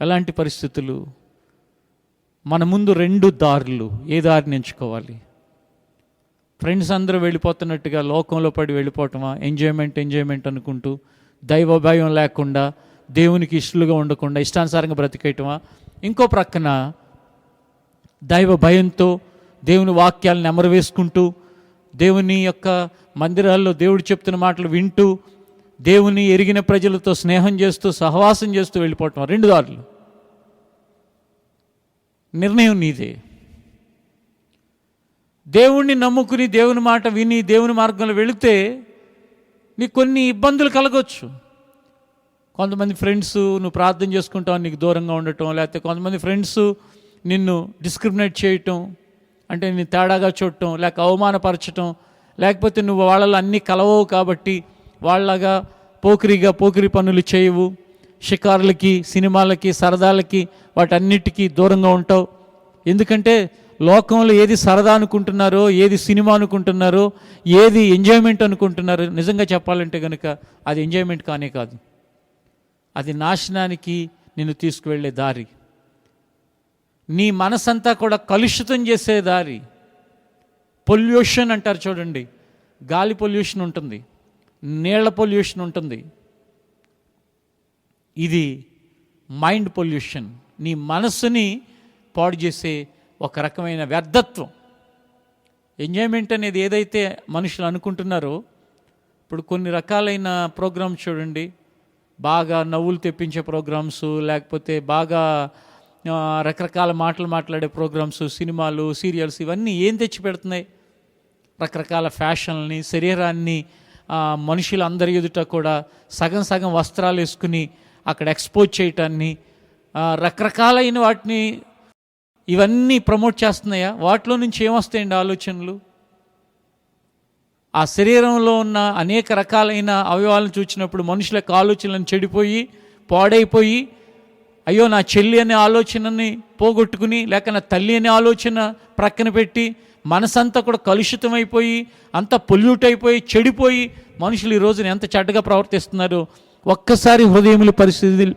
అలాంటి పరిస్థితులు మన ముందు రెండు దారులు, ఏ దారిని ఎంచుకోవాలి? ఫ్రెండ్స్ అందరూ వెళ్ళిపోతున్నట్టుగా లోకంలో పడి వెళ్ళిపోవటమా, ఎంజాయ్మెంట్ అనుకుంటూ దైవ భయం లేకుండా, దేవునికి ఇష్టలుగా ఉండకుండా ఇష్టానుసారంగా బ్రతికేయటమా? ఇంకో ప్రక్కన దైవ భయంతో దేవుని వాక్యాలను నెమరు వేసుకుంటూ, దేవుని యొక్క మందిరాల్లో దేవుడు చెప్తున్న మాటలు వింటూ, దేవుని ఎరిగిన ప్రజలతో స్నేహం చేస్తూ, సహవాసం చేస్తూ వెళ్ళిపోవటం. రెండు దారులు. నిర్ణయం నీదే. దేవుణ్ణి నమ్ముకుని దేవుని మాట విని దేవుని మార్గంలో వెళితే నీకు కొన్ని ఇబ్బందులు కలగవచ్చు. కొంతమంది ఫ్రెండ్స్ నువ్వు ప్రార్థన చేసుకుంటావు నీకు దూరంగా ఉండటం, లేకపోతే కొంతమంది ఫ్రెండ్స్ నిన్ను డిస్క్రిమినేట్ చేయటం, అంటే నిన్ను తేడాగా చూడటం, లేక అవమానపరచటం, లేకపోతే నువ్వు వాళ్ళలో అన్నీ కలవవు కాబట్టి వాళ్ళగా పోకిరి పనులు చేయవు, షికారులకి, సినిమాలకి, సరదాలకి, వాటన్నిటికీ దూరంగా ఉంటావు. ఎందుకంటే లోకంలో ఏది సరదా అనుకుంటున్నారో, ఏది సినిమా అనుకుంటున్నారో, ఏది ఎంజాయ్మెంట్ అనుకుంటున్నారో, నిజంగా చెప్పాలంటే కనుక అది ఎంజాయ్మెంట్ కానే కాదు. అది నాశనానికి నిన్ను తీసుకువెళ్ళే దారి. నీ మనసంతా కూడా కలుషితం చేసే దారి. పొల్యూషన్ అంటారు చూడండి, గాలి పొల్యూషన్ ఉంటుంది, నీళ్ల పొల్యూషన్ ఉంటుంది. ఇది మైండ్ పొల్యూషన్. నీ మనస్సుని పాడు చేసే ఒక రకమైన వ్యర్థత్వం. ఎంజాయ్మెంట్ అనేది ఏదైతే మనుషులు అనుకుంటున్నారో, ఇప్పుడు కొన్ని రకాలైన ప్రోగ్రామ్స్ చూడండి, బాగా నవ్వులు తెప్పించే ప్రోగ్రామ్స్, లేకపోతే బాగా రకరకాల మాటలు మాట్లాడే ప్రోగ్రామ్స్, సినిమాలు, సీరియల్స్, ఇవన్నీ ఏం తెచ్చి పెడుతున్నాయి? రకరకాల ఫ్యాషన్ని, శరీరాన్ని మనుషులందరి ఎదుట కూడా సగం సగం వస్త్రాలు వేసుకుని అక్కడ ఎక్స్పోజ్ చేయటాన్ని, రకరకాలైన వాటిని ఇవన్నీ ప్రమోట్ చేస్తున్నాయా? వాటిలో నుంచి ఏమొస్తాయండి ఆలోచనలు? ఆ శరీరంలో ఉన్న అనేక రకాలైన అవయవాలను చూసినప్పుడు మనుషుల యొక్క ఆలోచనలను చెడిపోయి పాడైపోయి, అయ్యో నా చెల్లి అనే ఆలోచనని పోగొట్టుకుని, లేక నా తల్లి అనే ఆలోచన ప్రక్కన పెట్టి మనసంతా కూడా కలుషితమైపోయి, అంతా పొల్యూట్ అయిపోయి, చెడిపోయి మనుషులు ఈ రోజున ఎంత చెడ్డగా ప్రవర్తిస్తున్నారు ఒక్కసారి హృదయములు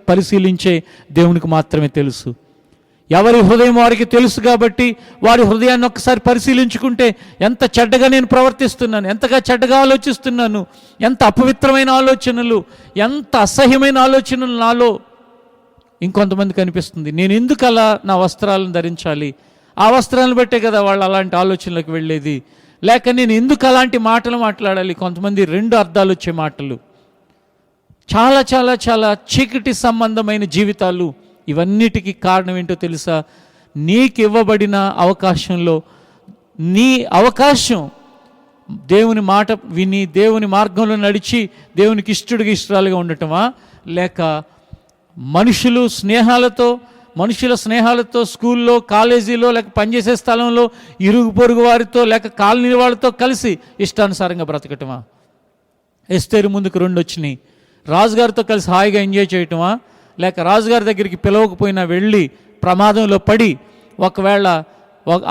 పరిశీలించే దేవునికి మాత్రమే తెలుసు. ఎవరి హృదయం వారికి తెలుసు కాబట్టి వారి హృదయాన్ని ఒక్కసారి పరిశీలించుకుంటే ఎంత చెడ్డగా నేను ప్రవర్తిస్తున్నాను, ఎంతగా చెడ్డగా ఆలోచిస్తున్నాను, ఎంత అపవిత్రమైన ఆలోచనలు, ఎంత అసహ్యమైన ఆలోచనలు నాలో ఇంకొంతమంది కనిపిస్తుంది. నేను ఎందుకు అలా నా వస్త్రాలను ధరించాలి? ఆ వస్త్రాలను బట్టే కదా వాళ్ళు అలాంటి ఆలోచనలకు వెళ్ళేది. లేక నేను ఎందుకు అలాంటి మాటలు మాట్లాడాలి? కొంతమంది రెండు అర్థాలు వచ్చే మాటలు, చాలా చాలా చాలా చీకటి సంబంధమైన జీవితాలు. ఇవన్నిటికీ కారణం ఏంటో తెలుసా? నీకు ఇవ్వబడిన అవకాశంలో నీ అవకాశం దేవుని మాట విని, దేవుని మార్గంలో నడిచి, దేవునికి ఇష్టడుగా ఇష్టాలుగా ఉండటమా, లేక మనుషుల స్నేహాలతో స్కూల్లో, కాలేజీలో, లేక పనిచేసే స్థలంలో ఇరుగు పొరుగు వారితో, లేక కాలనీ వాళ్ళతో కలిసి ఇష్టానుసారంగా బ్రతకటమా? ఎస్తేరు ముందుకు రెండు వచ్చినాయి. రాజుగారితో కలిసి హాయిగా ఎంజాయ్ చేయటమా, లేక రాజుగారి దగ్గరికి పిలవకపోయినా వెళ్ళి ప్రమాదంలో పడి, ఒకవేళ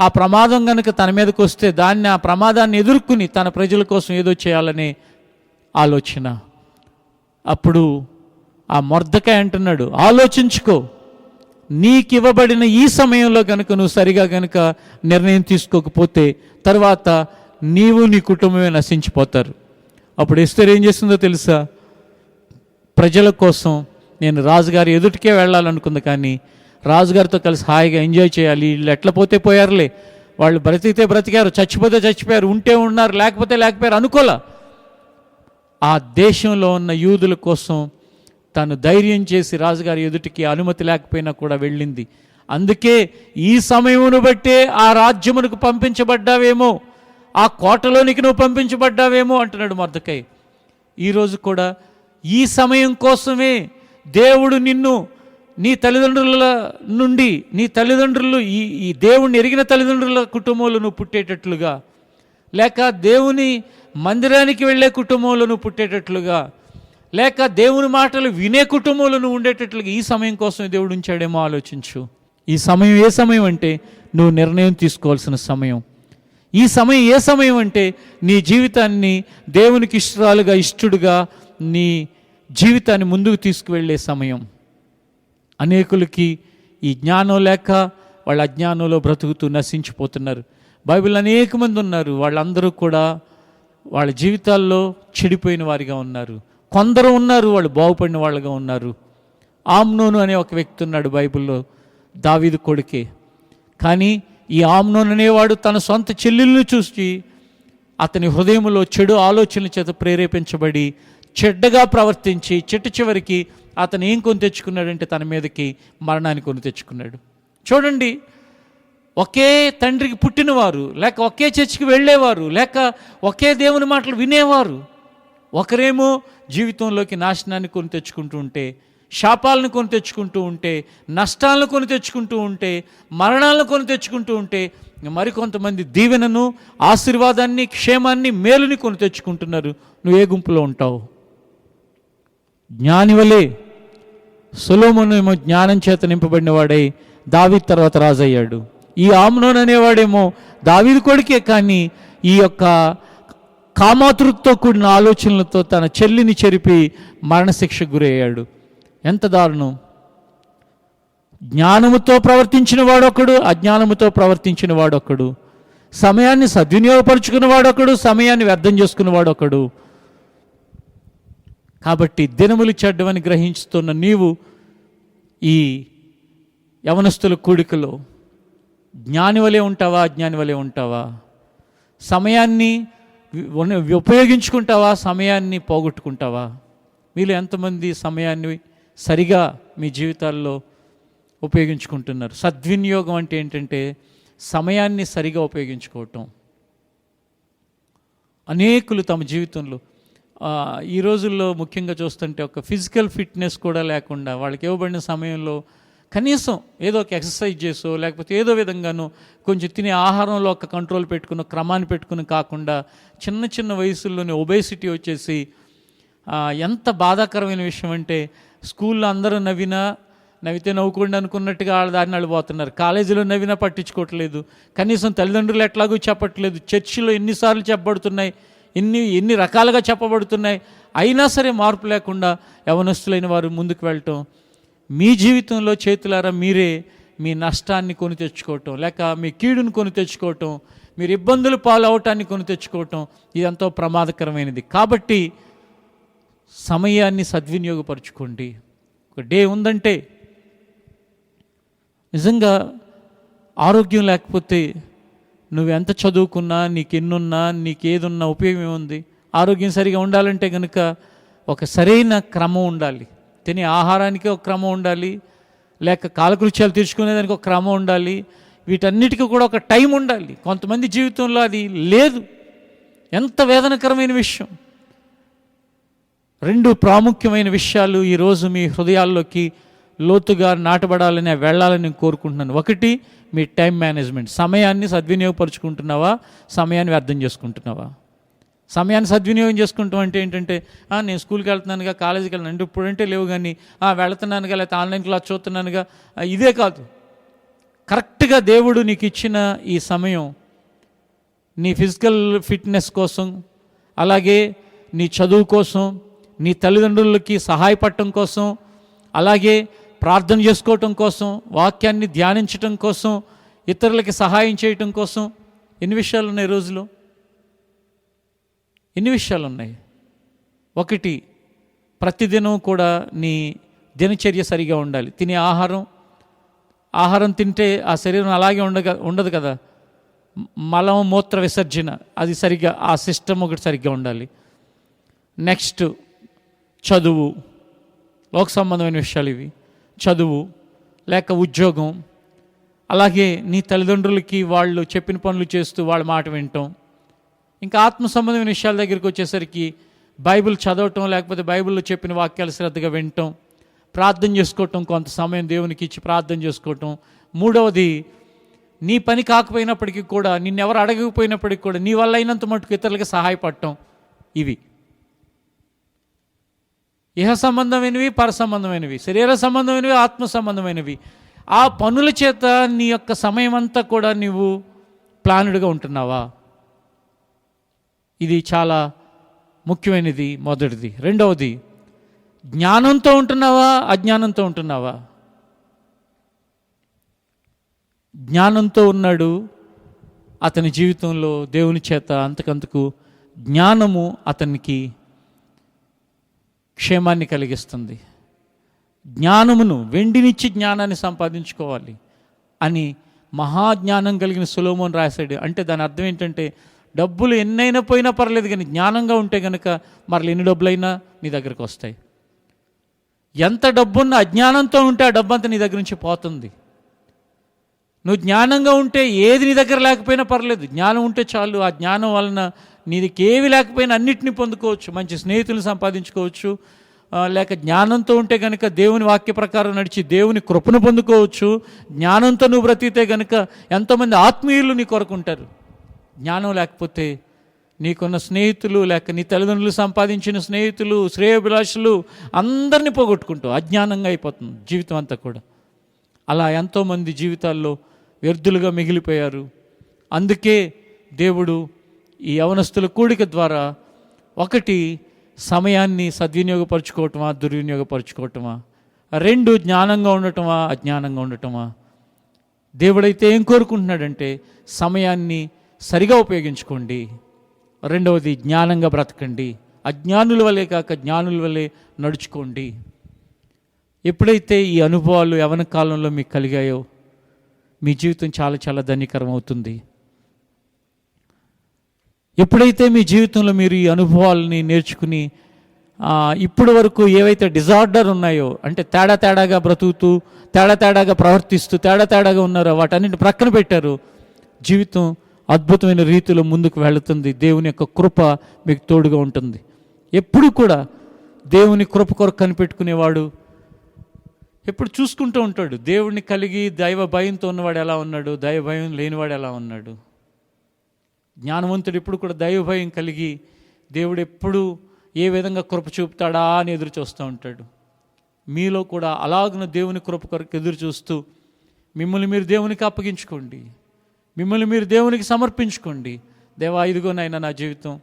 ఆ ప్రమాదం కనుక తన మీదకి వస్తే ఆ ప్రమాదాన్ని ఎదుర్కొని తన ప్రజల కోసం ఏదో చేయాలనే ఆలోచన. అప్పుడు ఆ మొర్దెకై అంటున్నాడు, ఆలోచించుకో, నీకు ఇవ్వబడిన ఈ సమయంలో కనుక నువ్వు సరిగా కనుక నిర్ణయం తీసుకోకపోతే తర్వాత నీవు నీ కుటుంబమే నశించిపోతారు. అప్పుడు ఎస్తేరు ఏం చేస్తుందో తెలుసా? ప్రజల కోసం నేను రాజుగారి ఎదుటికే వెళ్ళాలనుకుంది, కానీ రాజుగారితో కలిసి హాయిగా ఎంజాయ్ చేయాలి. వీళ్ళు ఎట్లా పోతే పోయారులే, వాళ్ళు బ్రతికితే బ్రతికారు, చచ్చిపోతే చచ్చిపోయారు, ఉంటే ఉన్నారు, లేకపోతే లేకపోయారు అనుకోలే. ఆ దేశంలో ఉన్న యూదుల కోసం తను ధైర్యం చేసి రాజుగారి ఎదుటికి అనుమతి లేకపోయినా కూడా వెళ్ళింది. అందుకే ఈ సమయమును బట్టే ఆ రాజ్యమునకు పంపించబడ్డావేమో, ఆ కోటలోనికి నువ్వు పంపించబడ్డావేమో అంటున్నాడు మొర్దెకై. ఈరోజు కూడా ఈ సమయం కోసమే దేవుడు నిన్ను నీ తల్లిదండ్రుల నుండి, నీ తల్లిదండ్రులు ఈ దేవుణ్ణి ఎరిగిన తల్లిదండ్రుల కుటుంబంలో నువ్వు పుట్టేటట్లుగా, లేక దేవుని మందిరానికి వెళ్ళే కుటుంబంలో నువ్వు పుట్టేటట్లుగా, లేక దేవుని మాటలు వినే కుటుంబంలో నువ్వు ఉండేటట్లుగా ఈ సమయం కోసం దేవుడు ఉంచాడేమో ఆలోచించు. ఈ సమయం ఏ సమయం అంటే నువ్వు నిర్ణయం తీసుకోవాల్సిన సమయం. ఈ సమయం ఏ సమయం అంటే నీ జీవితాన్ని దేవునికి ఇష్టడుగా నీ జీవితాన్ని ముందుకు తీసుకువెళ్ళే సమయం. అనేకులకి ఈ జ్ఞానం లేక వాళ్ళ అజ్ఞానంలో బ్రతుకుతూ నశించిపోతున్నారు. బైబిల్ అనేక మంది ఉన్నారు, వాళ్ళందరూ కూడా వాళ్ళ జీవితాల్లో చెడిపోయిన వారిగా ఉన్నారు. కొందరు ఉన్నారు వాళ్ళు బాగుపడిన వాళ్ళగా ఉన్నారు. ఆమ్నోను అనే ఒక వ్యక్తి ఉన్నాడు బైబిల్లో, దావీదు కొడుకే. కానీ ఈ ఆమ్నోను అనేవాడు తన సొంత చెల్లెలను చూసి అతని హృదయంలో చెడు ఆలోచనల చేత ప్రేరేపించబడి చెడ్డగా ప్రవర్తించి చివరికి అతను ఏం కొని తెచ్చుకున్నాడంటే తన మీదకి మరణాన్ని కొని తెచ్చుకున్నాడు. చూడండి, ఒకే తండ్రికి పుట్టినవారు, లేక ఒకే చర్చికి వెళ్ళేవారు, లేక ఒకే దేవుని మాటలు వినేవారు, ఒకరేమో జీవితంలోకి నాశనాన్ని కొని తెచ్చుకుంటూ ఉంటే, శాపాలను కొని తెచ్చుకుంటూ ఉంటే, నష్టాలను కొని తెచ్చుకుంటూ ఉంటే, మరణాలను కొని తెచ్చుకుంటూ ఉంటే, మరికొంతమంది దీవెనను, ఆశీర్వాదాన్ని, క్షేమాన్ని, మేలుని కొని తెచ్చుకుంటున్నారు. నువ్వు ఏ గుంపులో ఉంటావు? జ్ఞానివలే సొలొమోను ఏమో జ్ఞానం చేత నింపబడిన వాడై దావీదు తర్వాత రాజయ్యాడు. ఈ ఆమ్నోన్ అనేవాడేమో దావీదు కొడుకే, కానీ ఈ యొక్క కామాతృతో కూడిన ఆలోచనలతో తన చెల్లిని చెరిపి మరణశిక్షకు గురయ్యాడు. ఎంత దారుణం! జ్ఞానముతో ప్రవర్తించిన వాడొకడు, అజ్ఞానముతో ప్రవర్తించిన వాడొకడు. సమయాన్ని సద్వినియోగపరుచుకున్న వాడొకడు, సమయాన్ని వ్యర్థం చేసుకున్న వాడొకడు. కాబట్టి దినములు చెడ్డవని గ్రహించుతున్న నీవు ఈ యవనస్తుల కూడికలో జ్ఞాని వలె ఉంటావా, అజ్ఞాని వలె ఉంటావా? సమయాన్ని ఉపయోగించుకుంటావా, సమయాన్ని పోగొట్టుకుంటావా? మీలో ఎంతమంది సమయాన్ని సరిగా మీ జీవితాల్లో ఉపయోగించుకుంటున్నారు? సద్వినియోగం అంటే ఏంటంటే సమయాన్ని సరిగా ఉపయోగించుకోవటం. అనేకులు తమ జీవితంలో ఈ రోజుల్లో ముఖ్యంగా చూస్తుంటే ఒక ఫిజికల్ ఫిట్నెస్ కూడా లేకుండా వాళ్ళకి ఇవ్వబడిన సమయంలో కనీసం ఏదో ఒక ఎక్సర్సైజ్ చేసో లేకపోతే ఏదో విధంగానో కొంచెం తినే ఆహారంలో ఒక కంట్రోల్ పెట్టుకుని క్రమాన్ని పెట్టుకుని కాకుండా చిన్న చిన్న వయసుల్లోనే ఒబేసిటీ వచ్చేసి ఎంత బాధాకరమైన విషయం అంటే స్కూల్లో అందరూ నవ్వితే నవ్వుకోండి అనుకున్నట్టుగా దారిని వెళ్ళిపోతున్నారు. కాలేజీలో నవ్వినా పట్టించుకోవట్లేదు. కనీసం తల్లిదండ్రులు ఎట్లాగూ చెప్పట్లేదు. చర్చిలో ఎన్నిసార్లు చెప్పబడుతున్నాయి, ఎన్ని రకాలుగా చెప్పబడుతున్నాయి. అయినా సరే మార్పు లేకుండా యవనస్తులైన వారు ముందుకు వెళ్ళటం. మీ జీవితంలో చేతులారా మీరే మీ నష్టాన్ని కొని తెచ్చుకోవటం, లేక మీ కీడును కొని తెచ్చుకోవటం, మీరు ఇబ్బందులు పాలవటాన్ని కొని తెచ్చుకోవటం, ఇదంతా ప్రమాదకరమైనది. కాబట్టి సమయాన్ని సద్వినియోగపరచుకోండి. ఒక డే ఉందంటే నిజంగా ఆరోగ్యం లేకపోతే నువ్వెంత చదువుకున్నా, నీకెన్నున్నా, నీకేదున్నా ఉపయోగం ఏముంది? ఆరోగ్యం సరిగా ఉండాలంటే కనుక ఒక సరైన క్రమం ఉండాలి. తినే ఆహారానికి ఒక క్రమం ఉండాలి, లేక కాలకృత్యాలు తీర్చుకునేదానికి ఒక క్రమం ఉండాలి. వీటన్నిటికీ కూడా ఒక టైం ఉండాలి. కొంతమంది జీవితంలో అది లేదు. ఎంత వేదనకరమైన విషయం! రెండు ప్రాముఖ్యమైన విషయాలు ఈరోజు మీ హృదయాల్లోకి లోతుగా నాటబడాలని వెళ్ళాలని కోరుకుంటున్నాను. ఒకటి, మీ టైం మేనేజ్మెంట్. సమయాన్ని సద్వినియోగపరుచుకుంటున్నావా, సమయాన్ని వ్యర్థం చేసుకుంటున్నావా? సమయాన్ని సద్వినియోగం చేసుకుంటాం అంటే ఏంటంటే నేను స్కూల్కి వెళ్తున్నానుగా, కాలేజీకి వెళ్ళిన అంటే ఇప్పుడంటే లేవు, కానీ వెళుతున్నానుగా, లేకపోతే ఆన్లైన్ క్లాస్ చూస్తున్నానుగా, ఇదే కాదు. కరెక్ట్గా దేవుడు నీకు ఇచ్చిన ఈ సమయం నీ ఫిజికల్ ఫిట్నెస్ కోసం, అలాగే నీ చదువు కోసం, నీ తల్లిదండ్రులకి సహాయపడటం కోసం, అలాగే ప్రార్థన చేసుకోవటం కోసం, వాక్యాన్ని ధ్యానించటం కోసం, ఇతరులకి సహాయం చేయటం కోసం. ఎన్ని విషయాలు ఉన్నాయి రోజులో? ఎన్ని విషయాలు ఉన్నాయి? ఒకటి, ప్రతిదినం కూడా నీ దినచర్య సరిగా ఉండాలి. తినే ఆహారం తింటే ఆ శరీరం అలాగే ఉండదు కదా. మలం మూత్ర విసర్జన అది సరిగ్గా, ఆ సిస్టమ్ ఒకటి సరిగ్గా ఉండాలి. నెక్స్ట్, చదువు. లోక సంబంధమైన విషయాలు ఇవి. చదువు లేక ఉద్యోగం, అలాగే నీ తల్లిదండ్రులకి వాళ్ళు చెప్పిన పనులు చేస్తూ వాళ్ళ మాట వినటం. ఇంకా ఆత్మ సంబంధమైన విషయాల దగ్గరికి వచ్చేసరికి బైబిల్ చదవటం, లేకపోతే బైబిల్లో చెప్పిన వాక్యాలు శ్రద్ధగా వినటం, ప్రార్థన చేసుకోవటం, కొంత సమయం దేవునికి ఇచ్చి ప్రార్థన చేసుకోవటం. మూడవది, నీ పని కాకపోయినప్పటికీ కూడా, నిన్నెవరు అడగకపోయినప్పటికీ కూడా నీ వల్ల అయినంత మటుకు ఇతరులకు సహాయపడటం. ఇవి ఇహ సంబంధమైనవి, పర సంబంధమైనవి, శరీర సంబంధమైనవి, ఆత్మ సంబంధమైనవి. ఆ పనుల చేత నీ యొక్క సమయం అంతా కూడా నీవు ప్లానుడ్గా ఉంటున్నావా? ఇది చాలా ముఖ్యమైనది, మొదటిది. రెండవది, జ్ఞానంతో ఉంటున్నావా, అజ్ఞానంతో ఉంటున్నావా? జ్ఞానంతో ఉన్నాడు, అతని జీవితంలో దేవుని చేత అంతకంతకు జ్ఞానము అతనికి క్షేమాన్ని కలిగిస్తుంది. జ్ఞానమును, వెండినిచ్చి జ్ఞానాన్ని సంపాదించుకోవాలి అని మహాజ్ఞానం కలిగిన సొలొమోను రాశాడు. అంటే దాని అర్థం ఏంటంటే, డబ్బులు ఎన్నైనా పోయినా పర్లేదు, కానీ జ్ఞానంగా ఉంటే కనుక మరలు ఎన్ని డబ్బులైనా నీ దగ్గరకు వస్తాయి. ఎంత డబ్బున్నా అజ్ఞానంతో ఉంటే ఆ డబ్బంతా నీ దగ్గర నుంచి పోతుంది. నువ్వు జ్ఞానంగా ఉంటే ఏది నీ దగ్గర లేకపోయినా పర్లేదు, జ్ఞానం ఉంటే చాలు. ఆ జ్ఞానం వలన నీకు ఏవి లేకపోయినా అన్నిటినీ పొందుకోవచ్చు. మంచి స్నేహితులను సంపాదించుకోవచ్చు, లేక జ్ఞానంతో ఉంటే కనుక దేవుని వాక్య ప్రకారం నడిచి దేవుని కృపను పొందుకోవచ్చు. జ్ఞానంతో నువ్వు బ్రతికితే కనుక ఎంతోమంది ఆత్మీయులు నీ కొరకుంటారు. జ్ఞానం లేకపోతే నీకున్న స్నేహితులు, లేక నీ తల్లిదండ్రులు సంపాదించిన స్నేహితులు, శ్రేయోభిలాషులు అందరినీ పోగొట్టుకుంటావు. అజ్ఞానంగా అయిపోతుంది జీవితం అంతా కూడా. అలా ఎంతోమంది జీవితాల్లో వ్యర్థులుగా మిగిలిపోయారు. అందుకే దేవుడు ఈ యవనస్తుల కూడిక ద్వారా ఒకటి, సమయాన్ని సద్వినియోగపరచుకోవటమా దుర్వినియోగపరచుకోవటమా, రెండు, జ్ఞానంగా ఉండటమా అజ్ఞానంగా ఉండటమా. దేవుడైతే ఏం కోరుకుంటున్నాడంటే సమయాన్ని సరిగా ఉపయోగించుకోండి, రెండవది జ్ఞానంగా బ్రతకండి, అజ్ఞానుల వలె కాక జ్ఞానుల వలె నడుచుకోండి. ఎప్పుడైతే ఈ అనుభవాలు యవన కాలంలో మీకు కలిగాయో మీ జీవితం చాలా చాలా ధన్యకరం అవుతుంది. ఎప్పుడైతే మీ జీవితంలో మీరు ఈ అనుభవాలని నేర్చుకుని ఇప్పటి వరకు ఏవైతే డిజార్డర్ ఉన్నాయో, అంటే తేడాగా బ్రతుకుతూ తేడాగా ప్రవర్తిస్తూ తేడాగా ఉన్నారో వాటన్నింటిని ప్రక్కన పెట్టారు, జీవితం అద్భుతమైన రీతిలో ముందుకు వెళుతుంది. దేవుని యొక్క కృప మీకు తోడుగా ఉంటుంది. ఎప్పుడు కూడా దేవుని కృప కొరకు కనిపెట్టుకునేవాడు ఎప్పుడు చూసుకుంటూ ఉంటాడు. దేవుడిని కలిగి దైవ భయంతో ఉన్నవాడు ఎలా ఉన్నాడు, దైవ భయం లేనివాడు ఎలా ఉన్నాడు. జ్ఞానవంతుడు ఎప్పుడు కూడా దైవ భయం కలిగి దేవుడు ఎప్పుడు ఏ విధంగా కృప చూపుతాడా అని ఎదురు చూస్తూ ఉంటాడు. మీలో కూడా అలాగున దేవుని కృప కొరకు ఎదురు చూస్తూ మిమ్మల్ని మీరు దేవునికి అప్పగించుకోండి, మిమ్మల్ని మీరు దేవునికి సమర్పించుకోండి. దేవా, ఇదిగోనైనా నా జీవితం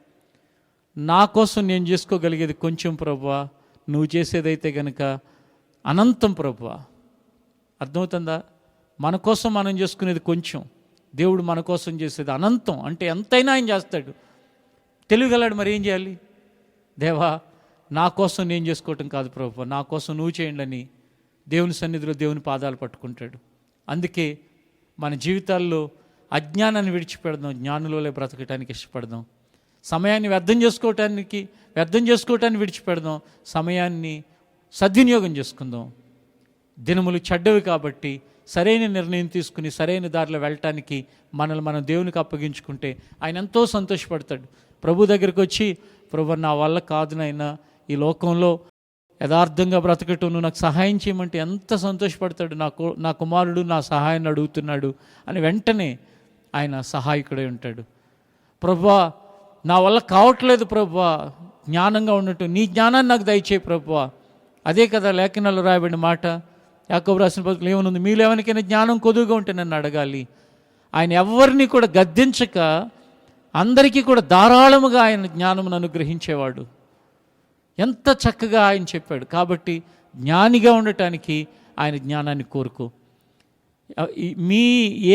నా కోసం నేను చేసుకోగలిగేది కొంచెం ప్రభువా, నువ్వు చేసేదైతే గనుక అనంతం ప్రభువా. అర్థమవుతుందా? మన కోసం మనం చేసుకునేది కొంచెం, దేవుడు మన కోసం చేసేది అనంతం. అంటే ఎంతైనా ఆయన చేస్తాడు. తెలియగలడు. మరి ఏం చేయాలి? దేవా, నా కోసం నేను చేసుకోవటం కాదు ప్రభువా, నా కోసం నువ్వు చేయండి అని దేవుని సన్నిధిలో దేవుని పాదాలు పట్టుకుంటాడు. అందుకే మన జీవితాల్లో అజ్ఞానాన్ని విడిచిపెడదాం, జ్ఞానులే బ్రతకటానికి ఇష్టపడదాం. సమయాన్ని వ్యర్థం చేసుకోవటాన్ని విడిచిపెడదాం, సమయాన్ని సద్వినియోగం చేసుకుందాం. దినములు చెడ్డవి కాబట్టి సరైన నిర్ణయం తీసుకుని సరైన దారిలో వెళ్ళటానికి మనల్ని మనం దేవునికి అప్పగించుకుంటే ఆయన ఎంతో సంతోషపడతాడు. ప్రభు దగ్గరికి వచ్చి, ప్రభు నా వల్ల కాదు నాయనా ఈ లోకంలో యథార్థంగా బ్రతకటం, నువ్వు నాకు సహాయం చేయమంటే ఎంత సంతోషపడతాడు. నా కుమారుడు నా సహాయాన్ని అడుగుతున్నాడు అని వెంటనే ఆయన సహాయకుడై ఉంటాడు. ప్రభువా, నా వల్ల కావట్లేదు ప్రభువా, జ్ఞానంగా ఉన్నట్టు నీ జ్ఞానాన్ని నాకు దయచేయి ప్రభువా. అదే కదా లేఖనాల్లో రాయబడిన మాట. యాకోబు రాసిన పత్రికలో ఏమనుంది? మీలో ఎవరికైనా జ్ఞానం కొద్దుగా ఉంటే నన్ను అడగాలి. ఆయన ఎవరిని కూడా గద్దించక అందరికీ కూడా ధారాళముగా ఆయన జ్ఞానమును అనుగ్రహించేవాడు. ఎంత చక్కగా ఆయన చెప్పాడు. కాబట్టి జ్ఞానిగా ఉండటానికి ఆయన జ్ఞానాన్ని కోరుకో. మీ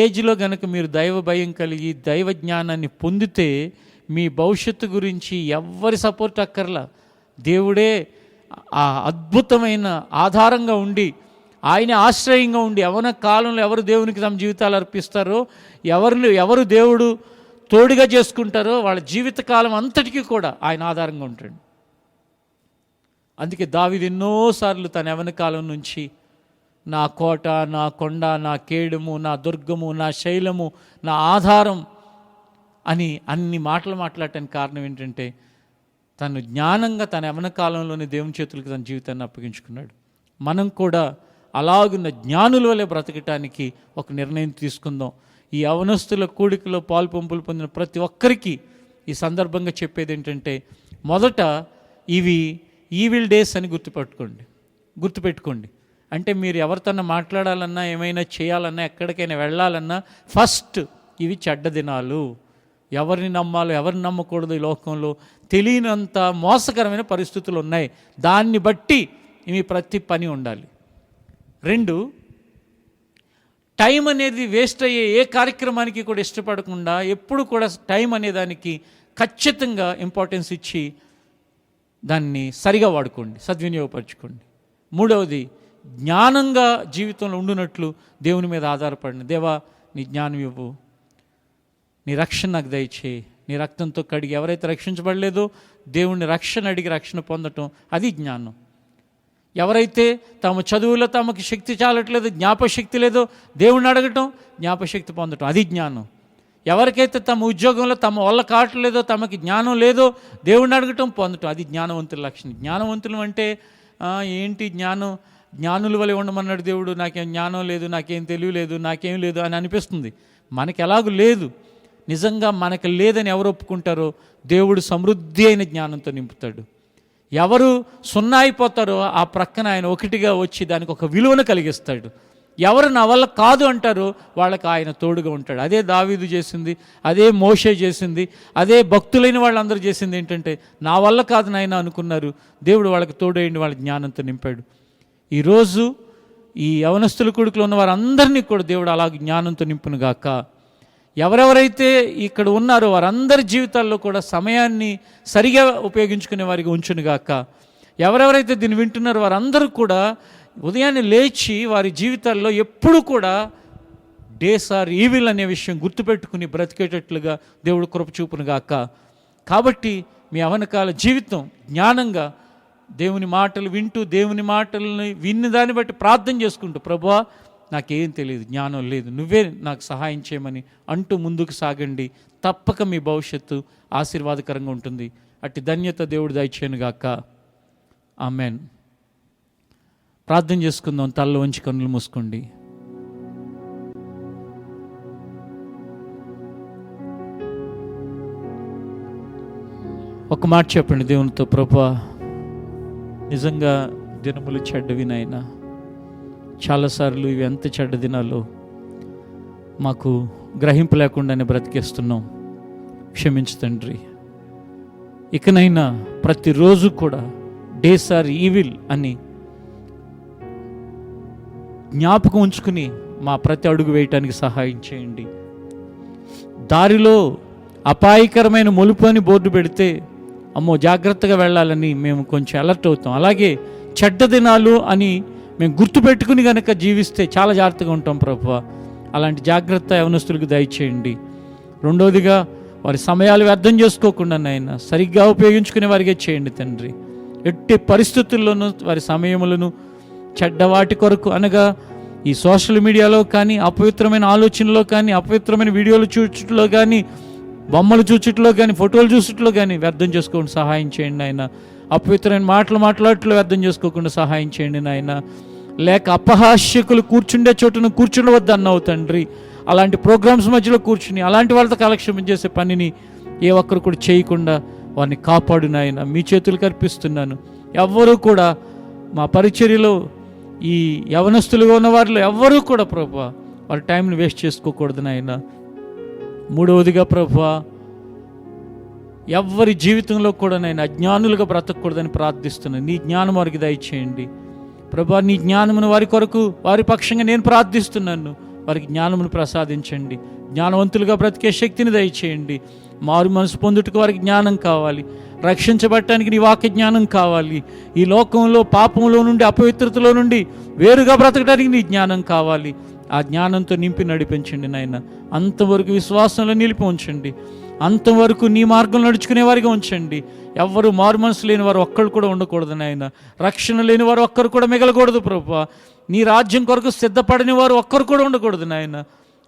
ఏజ్లో గనక మీరు దైవ భయం కలిగి దైవ జ్ఞానాన్ని పొందితే మీ భవిష్యత్తు గురించి ఎవ్వరి సపోర్ట్ అక్కర్లా. దేవుడే ఆ అద్భుతమైన ఆధారంగా ఉండి ఆయన ఆశ్రయంగా ఉండి యవ్వన కాలంలో ఎవరు దేవునికి తమ జీవితాలు అర్పిస్తారో, ఎవరు దేవుడు తోడుగా చేసుకుంటారో వాళ్ళ జీవితకాలం అంతటికీ కూడా ఆయన ఆధారంగా ఉంటాడు. అందుకే దావీదు ఎన్నోసార్లు తన యవ్వన కాలం నుంచి నా కోట, నా కొండ, నా కేడము, నా దుర్గము, నా శైలము, నా ఆధారం అని అన్ని మాటలు మాట్లాడటానికి కారణం ఏంటంటే తను జ్ఞానంగా తన యవ్వన కాలంలోనే దేవుని చేతులకు తన జీవితాన్ని అప్పగించుకున్నాడు. మనం కూడా అలాగున్న జ్ఞానుల వలె బ్రతకటానికి ఒక నిర్ణయం తీసుకుందాం. ఈ యవనస్తుల కూడికలో పాలుపంపులు పొందిన ప్రతి ఒక్కరికి ఈ సందర్భంగా చెప్పేది ఏంటంటే, మొదట ఇవి ఈవిల్ డేస్ అని గుర్తుపెట్టుకోండి. అంటే మీరు ఎవరితోన్నా మాట్లాడాలన్నా, ఏమైనా చేయాలన్నా, ఎక్కడికైనా వెళ్ళాలన్నా ఫస్ట్ ఇవి చెడ్డ దినాలు. ఎవరిని నమ్మాలో ఎవరిని నమ్మకూడదు ఈ లోకంలో తెలియనంత మోసకరమైన పరిస్థితులు ఉన్నాయి. దాన్ని బట్టి మీ ప్రతి పని ఉండాలి. రెండు, టైం అనేది వేస్ట్ అయ్యే ఏ కార్యక్రమానికి కూడా ఇష్టపడకుండా ఎప్పుడు కూడా టైం అనే దానికి ఖచ్చితంగా ఇంపార్టెన్స్ ఇచ్చి దాన్ని సరిగా వాడుకోండి, సద్వినియోగపరచుకోండి. మూడవది, జ్ఞానంగా జీవితంలో ఉండునట్లు దేవుని మీద ఆధారపడండి. దేవా, నీ జ్ఞానం ఇవ్వు, నీ రక్షణ నాకు దయచేయి. నీ రక్తంతో కడిగి ఎవరైతే రక్షించబడలేదో దేవుణ్ణి రక్షణ అడిగి రక్షణ పొందటం, అది జ్ఞానం. ఎవరైతే తమ చదువులో తమకి శక్తి చాలట్లేదు, జ్ఞాపశక్తి లేదో దేవుణ్ణి అడగటం, జ్ఞాపశక్తి పొందటం, అది జ్ఞానం. ఎవరికైతే తమ ఉద్యోగంలో తమ వల్ల కావట్లేదో, తమకి జ్ఞానం లేదో దేవుణ్ణి అడగటం, పొందటం, అది జ్ఞానవంతుల లక్షణం. జ్ఞానవంతులు అంటే ఏంటి? జ్ఞానుల వలె ఉండమన్నాడు దేవుడు. నాకేం జ్ఞానం లేదు, నాకేం తెలియలేదు, నాకేం లేదు అని అనిపిస్తుంది. మనకి ఎలాగూ లేదు. నిజంగా మనకు లేదని ఎవరు ఒప్పుకుంటారో దేవుడు సమృద్ధి అయిన జ్ఞానంతో నింపుతాడు. ఎవరు సున్నా అయిపోతారో ఆ ప్రక్కన ఆయన ఒకటిగా వచ్చి దానికి ఒక విలువను కలిగిస్తాడు. ఎవరు నా వల్ల కాదు అంటారో వాళ్ళకి ఆయన తోడుగా ఉంటాడు. అదే దావీదు చేసింది, అదే మోషే చేసింది, అదే భక్తులైన వాళ్ళందరూ చేసింది. ఏంటంటే నా వల్ల కాదు నాయన అనుకున్నారు, దేవుడు వాళ్ళకి తోడైండి, వాళ్ళ జ్ఞానంతో నింపాడు. ఈరోజు ఈ యవనస్తుల కొడుకులు ఉన్న వారందరినీ కూడా దేవుడు అలా జ్ఞానంతో నింపునుగాక. ఎవరెవరైతే ఇక్కడ ఉన్నారో వారందరి జీవితాల్లో కూడా సమయాన్ని సరిగా ఉపయోగించుకునే వారికి ఉంచునుగాక. ఎవరెవరైతే దీన్ని వింటున్నారో వారందరూ కూడా ఉదయాన్నే లేచి వారి జీవితాల్లో ఎప్పుడు కూడా డేస్ ఆర్ ఈవిల్ అనే విషయం గుర్తుపెట్టుకుని బ్రతికేటట్లుగా దేవుడు కృప చూపునుగాక. కాబట్టి మీ యవ్వనకాల జీవితం జ్ఞానంగా దేవుని మాటలు వింటూ, దేవుని మాటలని విన్న దాన్ని బట్టి ప్రార్థన చేసుకుంటూ, ప్రభువా నాకేం తెలియదు, జ్ఞానం లేదు, నువ్వే నాకు సహాయం చేయమని అంటూ ముందుకు సాగండి. తప్పక మీ భవిష్యత్తు ఆశీర్వాదకరంగా ఉంటుంది. అట్టి ధన్యత దేవుడు దయచేయనుగాక. ఆమెన్. ప్రార్థన చేసుకుందాం. తలలో ఉంచి కన్నులు మూసుకోండి. ఒక మాట చెప్పండి దేవునితో, ప్రభువా నిజంగా దినములు చెడ్డవి నాయనా, చాలాసార్లు ఇవి ఎంత చెడ్డ దినాలు మాకు గ్రహింపు లేకుండానే బ్రతికేస్తున్నాం. క్షమించు తండ్రి. ఇకనైనా ప్రతిరోజు కూడా డేస్ ఆర్ ఈవిల్ అని జ్ఞాపకం ఉంచుకుని మా ప్రతి అడుగు వేయటానికి సహాయం చేయండి. దారిలో అపాయకరమైన మొలుపు అని బోర్డు పెడితే అమ్మో జాగ్రత్తగా వెళ్ళాలని మేము కొంచెం అలర్ట్ అవుతాం. అలాగే చెడ్డ దినాలు అని మేము గుర్తుపెట్టుకుని కనుక జీవిస్తే చాలా జాగ్రత్తగా ఉంటాం ప్రభువా. అలాంటి జాగ్రత్త యవనస్తులకు దయచేయండి. రెండోదిగా వారి సమయాలు వ్యర్థం చేసుకోకుండా నాయన సరిగ్గా ఉపయోగించుకునే వారిగా చేయండి తండ్రి. ఎట్టి పరిస్థితుల్లోనూ వారి సమయములను చెడ్డవాటి కొరకు, అనగా ఈ సోషల్ మీడియాలో కానీ, అపవిత్రమైన ఆలోచనలో కానీ, అపవిత్రమైన వీడియోలు చూచుట్లో కానీ, బొమ్మలు చూచుట్లో కానీ, ఫోటోలు చూసుట్లో కానీ వ్యర్థం చేసుకోకుండా సహాయం చేయండి నాయన. అపవిత్రమైన మాటలు మాట్లాడట్లో వ్యర్థం చేసుకోకుండా సహాయం చేయండి నాయన. లేక అపహాస్యకులు కూర్చుండే చోటును కూర్చుండవద్దు అన్నావు తండ్రి. అలాంటి ప్రోగ్రామ్స్ మధ్యలో కూర్చుని అలాంటి వాళ్ళతో కాలక్షేపం చేసే పనిని ఏ ఒక్కరు కూడా చేయకుండా వారిని కాపాడు నాయన. మీ చేతులకు అర్పిస్తున్నాను. ఎవ్వరూ కూడా మా పరిచర్యలో ఈ యవనస్తులుగా ఉన్న వారిలో ఎవ్వరూ కూడా ప్రభువా వారి టైంని వేస్ట్ చేసుకోకూడదు నాయన. మూడవదిగా ప్రభువా ఎవరి జీవితంలో కూడా నేను అజ్ఞానులుగా బ్రతకూడదని ప్రార్థిస్తున్నాను. నీ జ్ఞానం వారికి దయచేయండి ప్రభువా. నీ జ్ఞానమును వారి కొరకు, వారి పక్షంగా నేను ప్రార్థిస్తున్నాను. వారికి జ్ఞానమును ప్రసాదించండి. జ్ఞానవంతులుగా బ్రతికే శక్తిని దయచేయండి. మారు మనసు పొందుటకు వారికి జ్ఞానం కావాలి. రక్షించబడటానికి నీ వాక్య జ్ఞానం కావాలి. ఈ లోకంలో పాపంలో నుండి, అపవిత్రతలో నుండి వేరుగా బ్రతకడానికి నీ జ్ఞానం కావాలి. ఆ జ్ఞానంతో నింపి నడిపించండి నాయన. అంతవరకు విశ్వాసంలో నిలిపి ఉంచండి. అంతవరకు నీ మార్గం నడుచుకునే వారిగా ఉంచండి. ఎవ్వరు మారు మనసు లేని వారు ఒక్కరు కూడా ఉండకూడదు నాయన. రక్షణ లేని వారు ఒక్కరు కూడా మిగలకూడదు ప్రభువా. నీ రాజ్యం కొరకు సిద్ధపడని వారు ఒక్కరు కూడా ఉండకూడదు నాయన.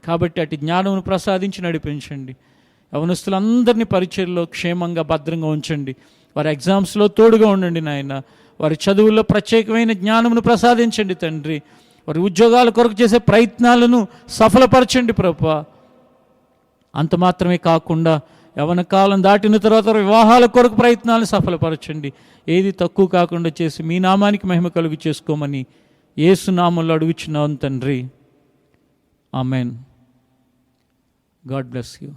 కాబట్టి అటు జ్ఞానమును ప్రసాదించి నడిపించండి. యవనస్తులందరినీ పరిచర్యలో క్షేమంగా భద్రంగా ఉంచండి. వారి ఎగ్జామ్స్లో తోడుగా ఉండండి నాయన. వారి చదువుల్లో ప్రత్యేకమైన జ్ఞానమును ప్రసాదించండి తండ్రి. వారి ఉద్యోగాల కొరకు చేసే ప్రయత్నాలను సఫలపరచండి ప్రభువా. అంత మాత్రమే కాకుండా యవన కాలం దాటిన తర్వాత వివాహాల కొరకు ప్రయత్నాలను సఫలపరచండి. ఏది తక్కువ కాకుండా చేసి మీ నామానికి మహిమ కలుగు చేసుకోమని యేసు నామములో అడుగుచున్నాను తండ్రి. ఆమెన్. God bless you.